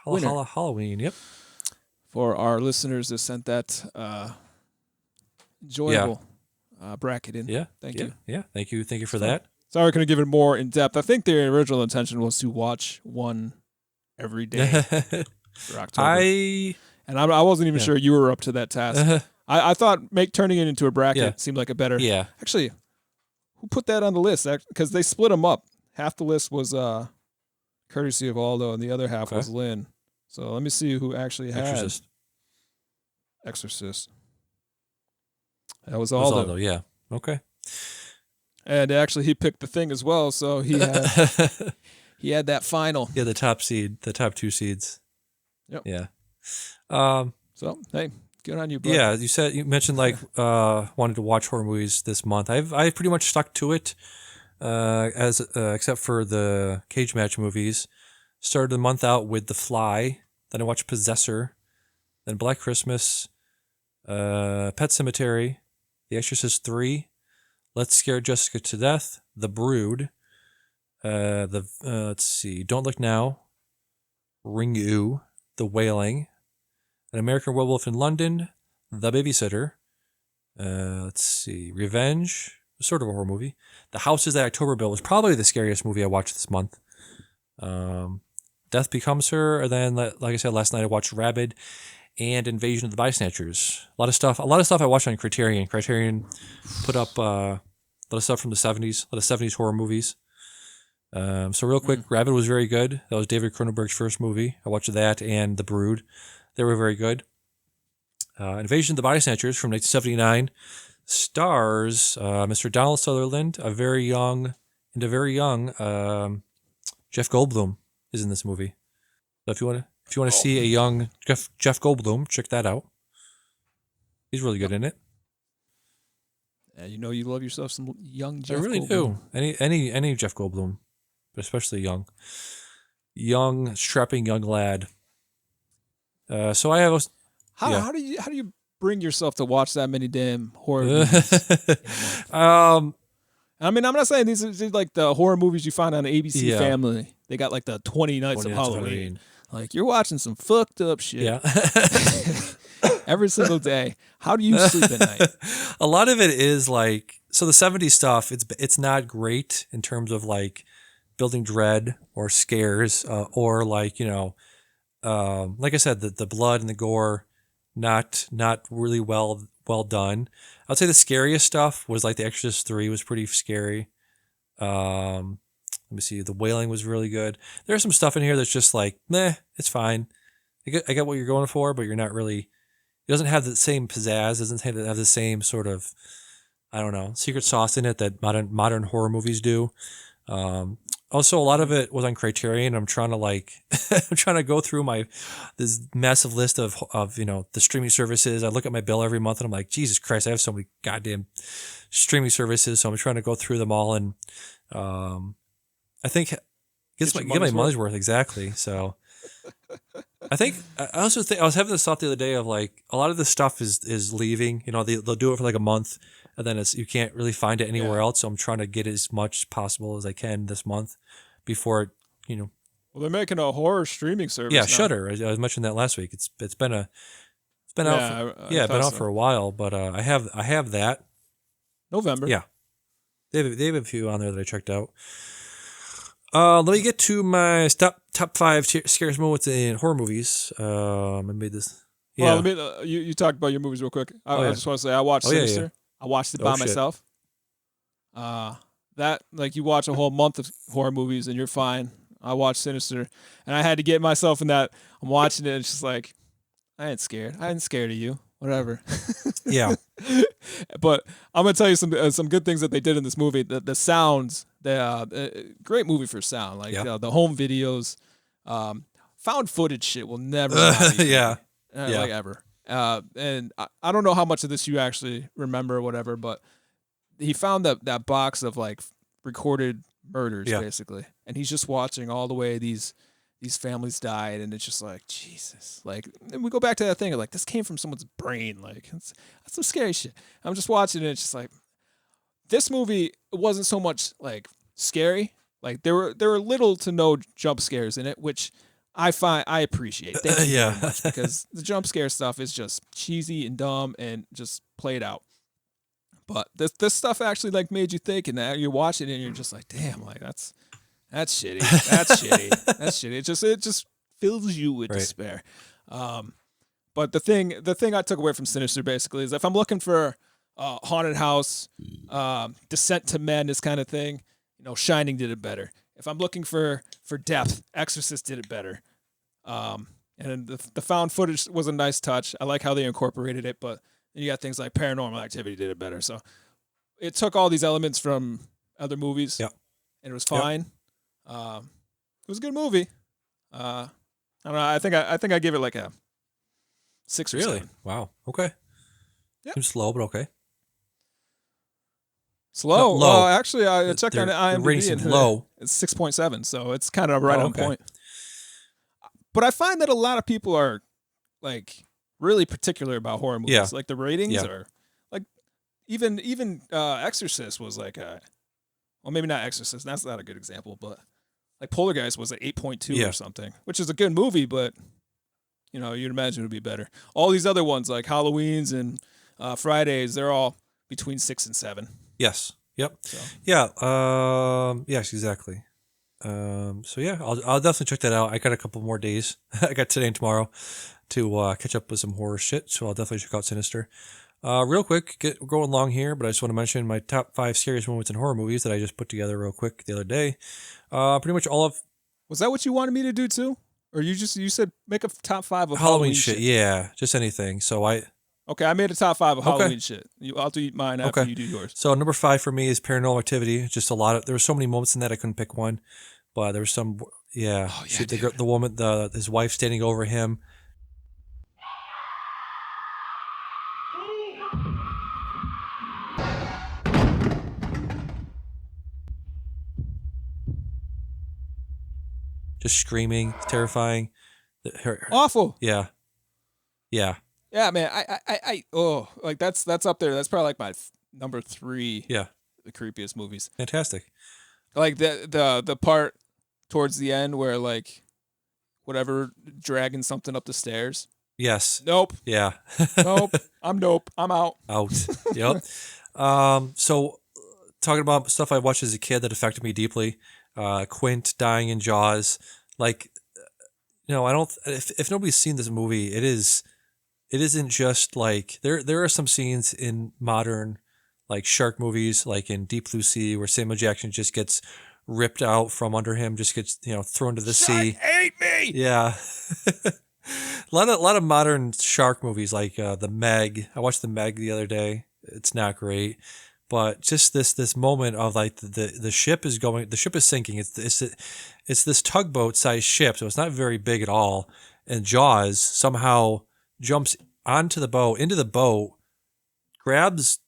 winner. Halloween. Yep. For our listeners that sent that enjoyable bracket in. Yeah. Thank yeah, you. Yeah. Thank you for So- that. Sorry, I couldn't give it more in depth. I think their original intention was to watch one every day for October. I I wasn't even Yeah. sure you were up to that task. I thought turning it into a bracket Yeah. seemed like a better. yeah. Actually, who put that on the list? Because they split them up. Half the list was courtesy of Aldo, and the other half Okay. was Lynn. So let me see who actually had Exorcist. Exorcist. That was It was Aldo. Aldo, yeah. Okay. And actually, he picked the thing as well. So he had he had that final. Yeah, the top two seeds. Yep. Yeah. So hey, good on you, bro. Yeah, you mentioned like wanted to watch horror movies this month. I've pretty much stuck to it, as except for the cage match movies. Started the month out with The Fly, then I watched Possessor, then Black Christmas, Pet Cemetery, The Exorcist 3, Let's Scare Jessica to Death, The Brood, let's see, Don't Look Now, Ringu, The Wailing, An American Werewolf in London, The Babysitter, let's see, Revenge, sort of a horror movie. The Houses That October Built was probably the scariest movie I watched this month. Death Becomes Her, and then, like I said, last night I watched Rabid and Invasion of the Body Snatchers. A lot of stuff I watched on Criterion. Criterion put up a lot of stuff from the 70s, a lot of 70s horror movies. So real quick, Rabid was very good. That was David Cronenberg's first movie. I watched that and The Brood. They were very good. Invasion of the Body Snatchers from 1979 stars Mr. Donald Sutherland, a very young Jeff Goldblum is in this movie. So if you want to see a young Jeff Goldblum, check that out.Ix really good in it. Yeah, you love yourself some young Jeff I really Goldblum. do. Any Jeff Goldblum, but especially young strapping young lad. So I have How do you bring yourself to watch that many damn horror movies? I mean, I'm not saying these are like the horror movies you find on ABC Family. They got like the 20 Nights of Halloween. Like, you're watching some fucked up shit. Yeah. Every single day. How do you sleep at night? A lot of it is like, so the 70s stuff, it's not great in terms of like building dread or scares, or like, like I said, the blood and the gore, not really well done. I'd say the scariest stuff was like The Exorcist 3 was pretty scary. Let me see. The Wailing was really good. There's some stuff in here that's just like, meh, it's fine. I get what you're going for, but you're not really. It doesn't have the same pizzazz. Doesn't have the same sort of, I don't know, secret sauce in it that modern horror movies do. Also, a lot of it was on Criterion. I'm trying to I'm trying to go through this massive list of the streaming services. I look at my bill every month and I'm like, Jesus Christ, I have so many goddamn streaming services. So I'm trying to go through them all and I think get my money's worth exactly. So I think I also think I was having this thought the other day of like a lot of this stuff is leaving. They'll do it for like a month and then you can't really find it anywhere else. So I'm trying to get as much as possible as I can this month before Well, they're making a horror streaming service. Yeah, now. Shudder. I mentioned that last week. It's been out. Been out for a while, but I have that. November. Yeah, they have a few on there that I checked out. Let me get to my top 5 scariest moments in horror movies. I made this. Yeah. Well, you talked about your movies real quick. I just want to say I watched Sinister. Yeah. I watched it by myself. That like you watch a whole month of horror movies and you're fine. I watched Sinister, and I had to get myself in that. I'm watching it, and it's just like, I ain't scared. I ain't scared of you. Whatever. Yeah. But I'm gonna tell you some good things that they did in this movie. The sounds, great movie for sound. Like the home videos, found footage shit will never. Like ever. And I don't know how much of this you actually remember or whatever, but he found that box of like recorded murders basically, and he's just watching all the way these families died, and it's just like, Jesus. Like, and we go back to that thing of like, this came from someone's brain. Like, that's some scary shit. I'm just watching it, and it's just like, this movie wasn't so much like scary. Like there were little to no jump scares in it, which I appreciate. Thank you very much, because the jump scare stuff is just cheesy and dumb and just played out. But this stuff actually like made you think, and now you're watching it and you're just like, damn, like that's shitty. That's shitty. That's shitty. It just fills you with despair. But the thing I took away from Sinister basically is if I'm looking for haunted house, Descent to Madness kind of thing, Shining did it better. If I'm looking for depth, Exorcist did it better. And the found footage was a nice touch. I like how they incorporated it, but you got things like Paranormal Activity did it better. So it took all these elements from other movies, and it was fine. It was a good movie. I don't know. I think I gave it like a 6 or 7. Wow. Okay. Yep. Seems slow, but okay. Slow. Low. Well, actually, I checked on IMDb and low. It's 6.7, so it's kind of right on point. But I find that a lot of people are like really particular about horror movies. Yeah. Like the ratings are like even Exorcist was like well, maybe not Exorcist. That's not a good example, but like Poltergeist was at 8.2 or something, which is a good movie, but you'd imagine it would be better. All these other ones like Halloween's and Fridays, they're all between 6 and 7. Yes. Yep. So. Yeah. Yes, exactly. So yeah, I'll definitely check that out. I got a couple more days. I got today and tomorrow to catch up with some horror shit. So I'll definitely check out Sinister. Real quick, we're going long here, but I just want to mention my top 5 scariest moments in horror movies that I just put together real quick the other day. Pretty much all of. Was that what you wanted me to do too, or you said make a top 5 of Halloween shit? Yeah, just anything. So Okay, I made a top 5 of Halloween shit. I'll do mine after you do yours. So number 5 for me is Paranormal Activity. Just there were so many moments in that I couldn't pick one, but there was some. Yeah, oh, yeah see, the woman, his wife standing over him. Just screaming, it's terrifying. Awful. Yeah. Yeah, man. Like that's up there. That's probably like my number 3. Yeah, The creepiest movies. fantastic. Like the part towards the end where like whatever dragging something up the stairs. Yes. Nope. Yeah. Nope. I'm out. Out. Yep. So talking about stuff I watched as a kid that affected me deeply. Quint dying in Jaws. Like, I don't. If nobody's seen this movie, it isn't just like there are some scenes in modern like shark movies, like in Deep Blue Sea, where Samuel Jackson just gets ripped out from under him, just gets thrown to the sea. Ate me. Yeah. A lot of modern shark movies like the Meg. I watched the Meg the other day. It's not great, but just this moment of like the ship is sinking. It's this tugboat sized ship, so it's not very big at all. And Jaws somehow jumps into the boat, grabs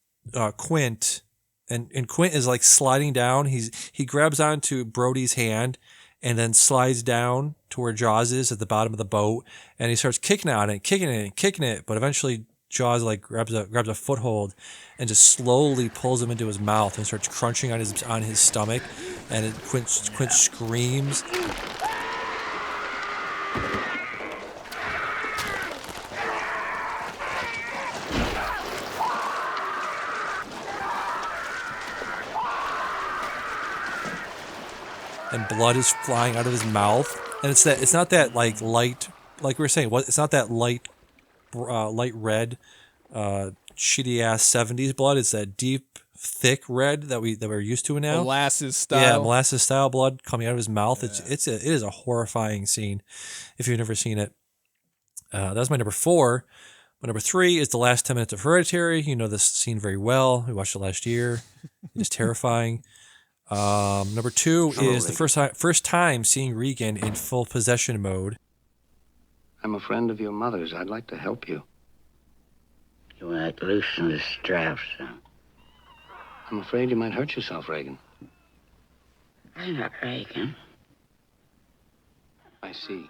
Quint, and Quint is like sliding down. He grabs onto Brody's hand and then slides down to where Jaws is at the bottom of the boat, and he starts kicking it, but eventually Jaws like grabs a foothold and just slowly pulls him into his mouth and starts crunching on his stomach, and Quint screams. And blood is flying out of his mouth, and it's not that like light, like we were saying, it's not that light red, shitty ass 70s blood. It's that deep, thick red that we're used to now. Molasses style. Yeah, molasses style blood coming out of his mouth. Yeah. It is a horrifying scene if you've never seen it. That was my number 4. My number 3 is the last 10 minutes of Hereditary. You know this scene very well. We watched it last year. It's terrifying. Number 2 is the first time seeing Regan in full possession mode. I'm a friend of your mother's. I'd like to help you. You want to loosen the straps, huh? I'm afraid you might hurt yourself, Regan. I'm not Regan. I see.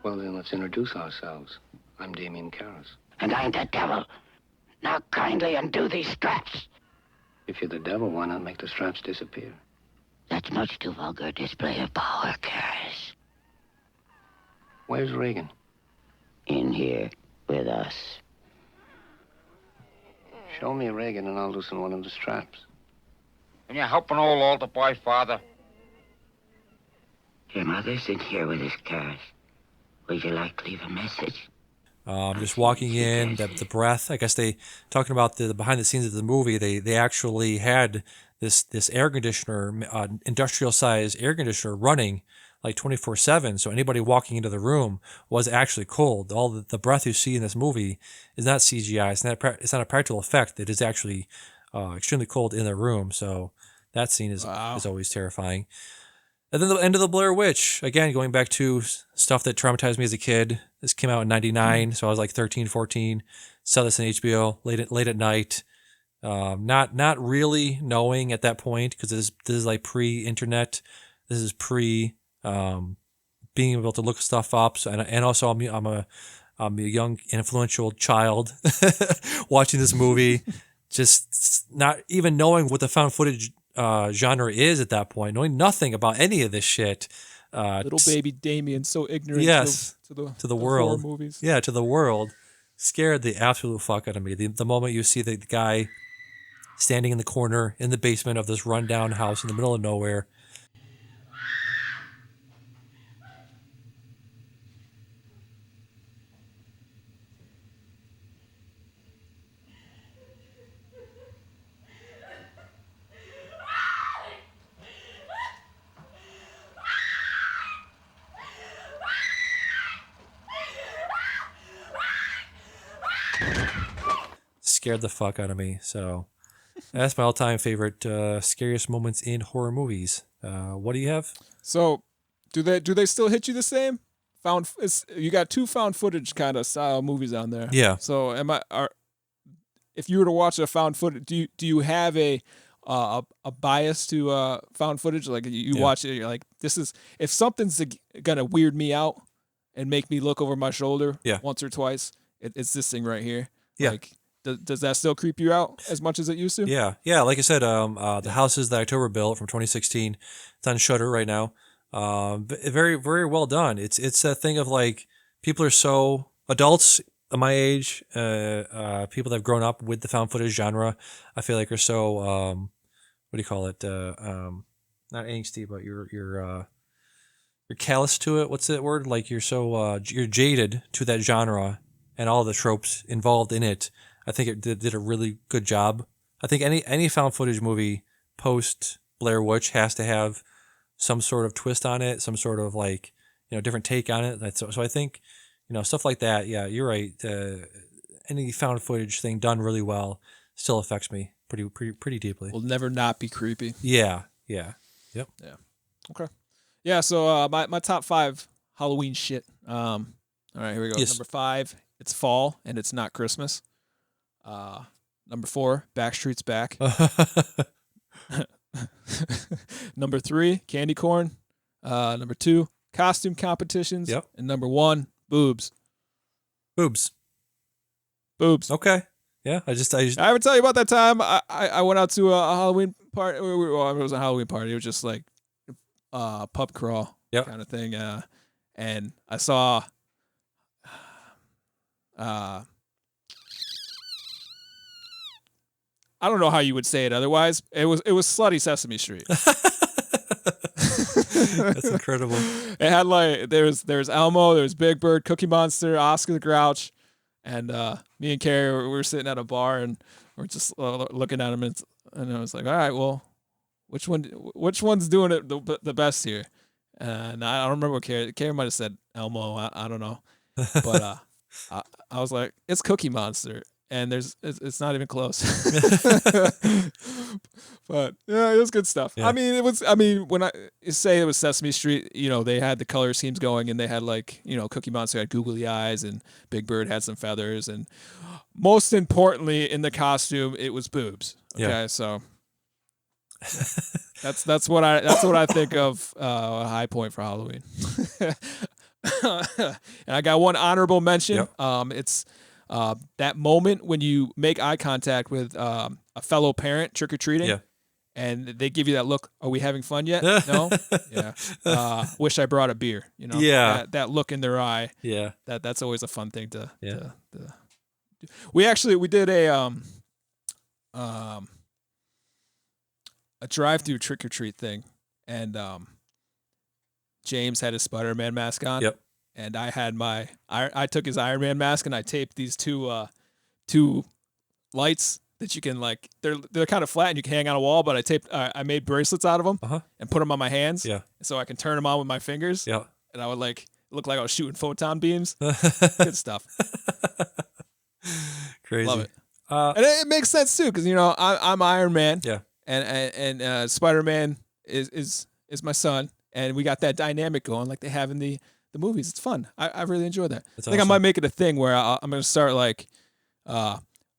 Well, then let's introduce ourselves. I'm Damien Karras. And I'm the devil. Now kindly undo these straps. If you're the devil, why not make the straps disappear? That's much too vulgar a display of power, Karras. Where's Regan? In here with us. Show me Regan and I'll loosen one of the straps. Can you help an old altar boy, Father? Your mother's in here with us, Karras. Would you like to leave a message? Just walking in, the breath. I guess they talking about the behind the scenes of the movie. They actually had this air conditioner, industrial size air conditioner running like 24/7. So anybody walking into the room was actually cold. All the breath you see in this movie is not CGI. It's not a practical effect. It is actually extremely cold in the room. So that scene is always terrifying. And then the end of the Blair Witch, again, going back to stuff that traumatized me as a kid. This came out in 99, so I was like 13, 14. Saw this on HBO late at night. Not really knowing at that point, because this is like pre-internet. This is pre being able to look stuff up. So, and also I'm a young influential child watching this movie, just not even knowing what the found footage genre is at that point, knowing nothing about any of this shit. Little baby Damien, so ignorant. Yes, to the world. horror movies. Yeah, to the world. Scared the absolute fuck out of me. The moment you see the guy standing in the corner in the basement of this rundown house in the middle of nowhere. Scared the fuck out of me. So that's my all-time favorite scariest moments in horror movies. What do you have? So do they still hit you the same? You got 2 found footage kind of style movies on there. Yeah. So if you were to watch a found footage, do you have a a bias to found footage. Like you watch it, you're like, this is if something's gonna weird me out and make me look over my shoulder once or twice, it's this thing right here. Yeah. Like, does that still creep you out as much as it used to? Yeah, yeah. Like I said, the house is the October built from 2016. It's on Shudder right now. Very, very well done. It's that thing of like people are so adults my age, people that have grown up with the found footage genre. I feel like are so what do you call it? Not angsty, but you're callous to it. What's that word? Like you're so you're jaded to that genre and all the tropes involved in it. I think it did a really good job. I think any found footage movie post Blair Witch has to have some sort of twist on it, some sort of like different take on it. So I think stuff like that. Yeah, you're right. Any found footage thing done really well still affects me pretty deeply. Will never not be creepy. Yeah. Yep. Yeah. Okay. Yeah. So my top 5 Halloween shit. All right, here we go. Yes. Number 5, it's fall and it's not Christmas. Number 4, Backstreet's Back. Number 3, candy corn. Number 2, costume competitions. Yep. And number 1, boobs. Boobs. Okay. Yeah. I ever tell you about that time I went out to a Halloween party. Well, it wasn't a Halloween party. It was just like pub crawl kind of thing. And I saw I don't know how you would say it otherwise. It was slutty Sesame Street. That's incredible. It had like there's Elmo, there's Big Bird, Cookie Monster, Oscar the Grouch, and me and Carrie we were sitting at a bar and we're just looking at him and I was like, all right, well, which one's doing it the best here? And I don't remember what Carrie might have said Elmo. I don't know, but I was like, it's Cookie Monster. And it's not even close. But yeah, it was good stuff. Yeah. I mean, when I say it was Sesame Street, they had the color schemes going and they had like, Cookie Monster had googly eyes and Big Bird had some feathers. And most importantly in the costume, it was boobs. Okay. Yeah. So that's what I think of a high point for Halloween. And I got one honorable mention. Yep. It's that moment when you make eye contact with a fellow parent trick-or-treating and they give you that look, are we having fun yet? No? Yeah. Wish I brought a beer, Yeah. that look in their eye. Yeah. That's always a fun thing to do. We did a drive-through trick-or-treat thing and James had his Spider-Man mask on. Yep. And I had I took his Iron Man mask and I taped these two lights that you can like they're kind of flat and you can hang on a wall, but I made bracelets out of them and put them on my hands. Yeah. So I can turn them on with my fingers. Yeah. And I would like look like I was shooting photon beams. Good stuff. Crazy. Love it. And it makes sense too because I'm Iron Man. Yeah. And Spider-Man is my son, and we got that dynamic going like they have in the movies. It's fun. I really enjoy that. That's I think awesome. I might make it a thing where I'm going to start like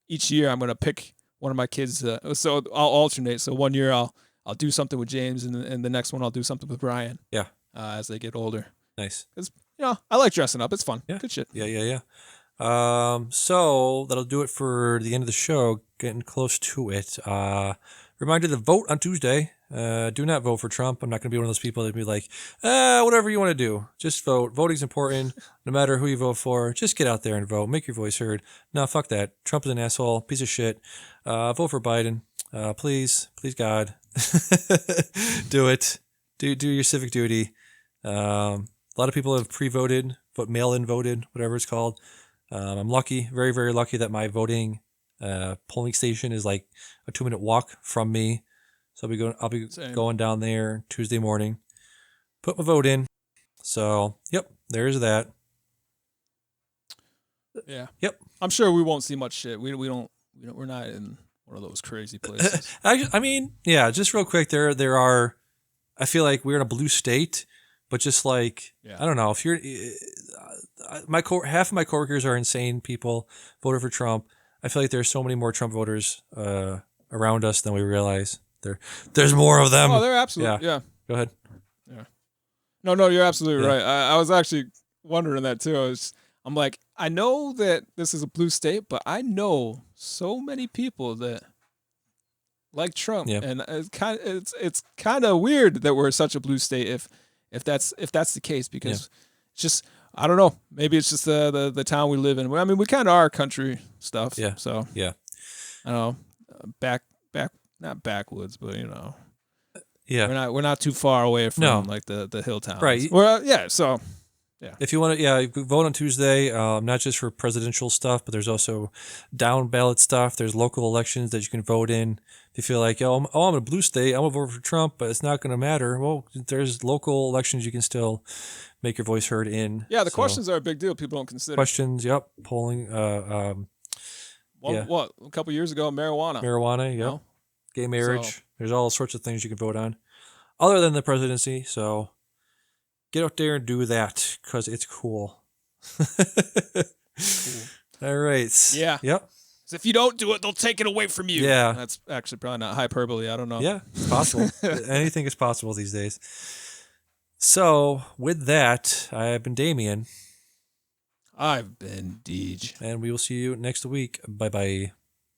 each year I'm going to pick one of my kids. So I'll alternate. So one year I'll do something with James, and the next one I'll do something with Brian. Yeah. As they get older. Nice. Because I like dressing up. It's fun. Yeah. Good shit. Yeah. So that'll do it for the end of the show. Getting close to it. Reminder to vote on Tuesday. Do not vote for Trump. I'm not going to be one of those people that be like, whatever you want to do. Just vote. Voting's important. No matter who you vote for, just get out there and vote. Make your voice heard. No, fuck that. Trump is an asshole. Piece of shit. Vote for Biden. Please. Please, God. Do it. Do your civic duty. A lot of people have pre-voted, mail-in voted, whatever it's called. I'm lucky, very, very lucky that my voting polling station is like a 2-minute walk from me. So I'll be going down there Tuesday morning, put my vote in. So, yep, there's that. Yeah. Yep. I'm sure we won't see much shit. We're not in one of those crazy places. I mean, yeah, just real quick, there are, I feel like we're in a blue state, but just like, I don't know, if you're, half of my coworkers are insane people, voted for Trump. I feel like there's so many more Trump voters around us than we realize. There's more of them. Oh, they're absolutely yeah. Go ahead. No, you're absolutely Yeah. right. I was actually wondering that too. I'm like, I know that this is a blue state, but I know so many people that like Trump, Yeah. and it's kind of weird that we're such a blue state if that's the case, because it's just, I don't know, maybe it's just the town we live in. I mean, we kind of are country stuff. Yeah. So Yeah. I don't know, back not backwoods, but Yeah. we're not too far away from No. like the hill towns. Right. Well, yeah. So If you want to, vote on Tuesday, not just for presidential stuff, but there's also down ballot stuff. There's local elections that you can vote in. If you feel like, I'm in a blue state, I'm going to vote for Trump, but it's not going to matter. Well, there's local elections you can still make your voice heard in. yeah, the So, questions are a big deal. People don't consider. questions, yep. Polling, What a couple years ago, marijuana. marijuana, yep. know? Gay marriage. So- There's all sorts of things you can vote on other than the presidency. So get out there and do that because it's cool. All right. Yeah. Yep. 'Cause if you don't do it, they'll take it away from you. Yeah. That's actually probably not hyperbole. I don't know. Yeah, it's possible. Anything is possible these days. So, with that, I have been Damien, I've been Deej. and we will see you next week. Bye bye.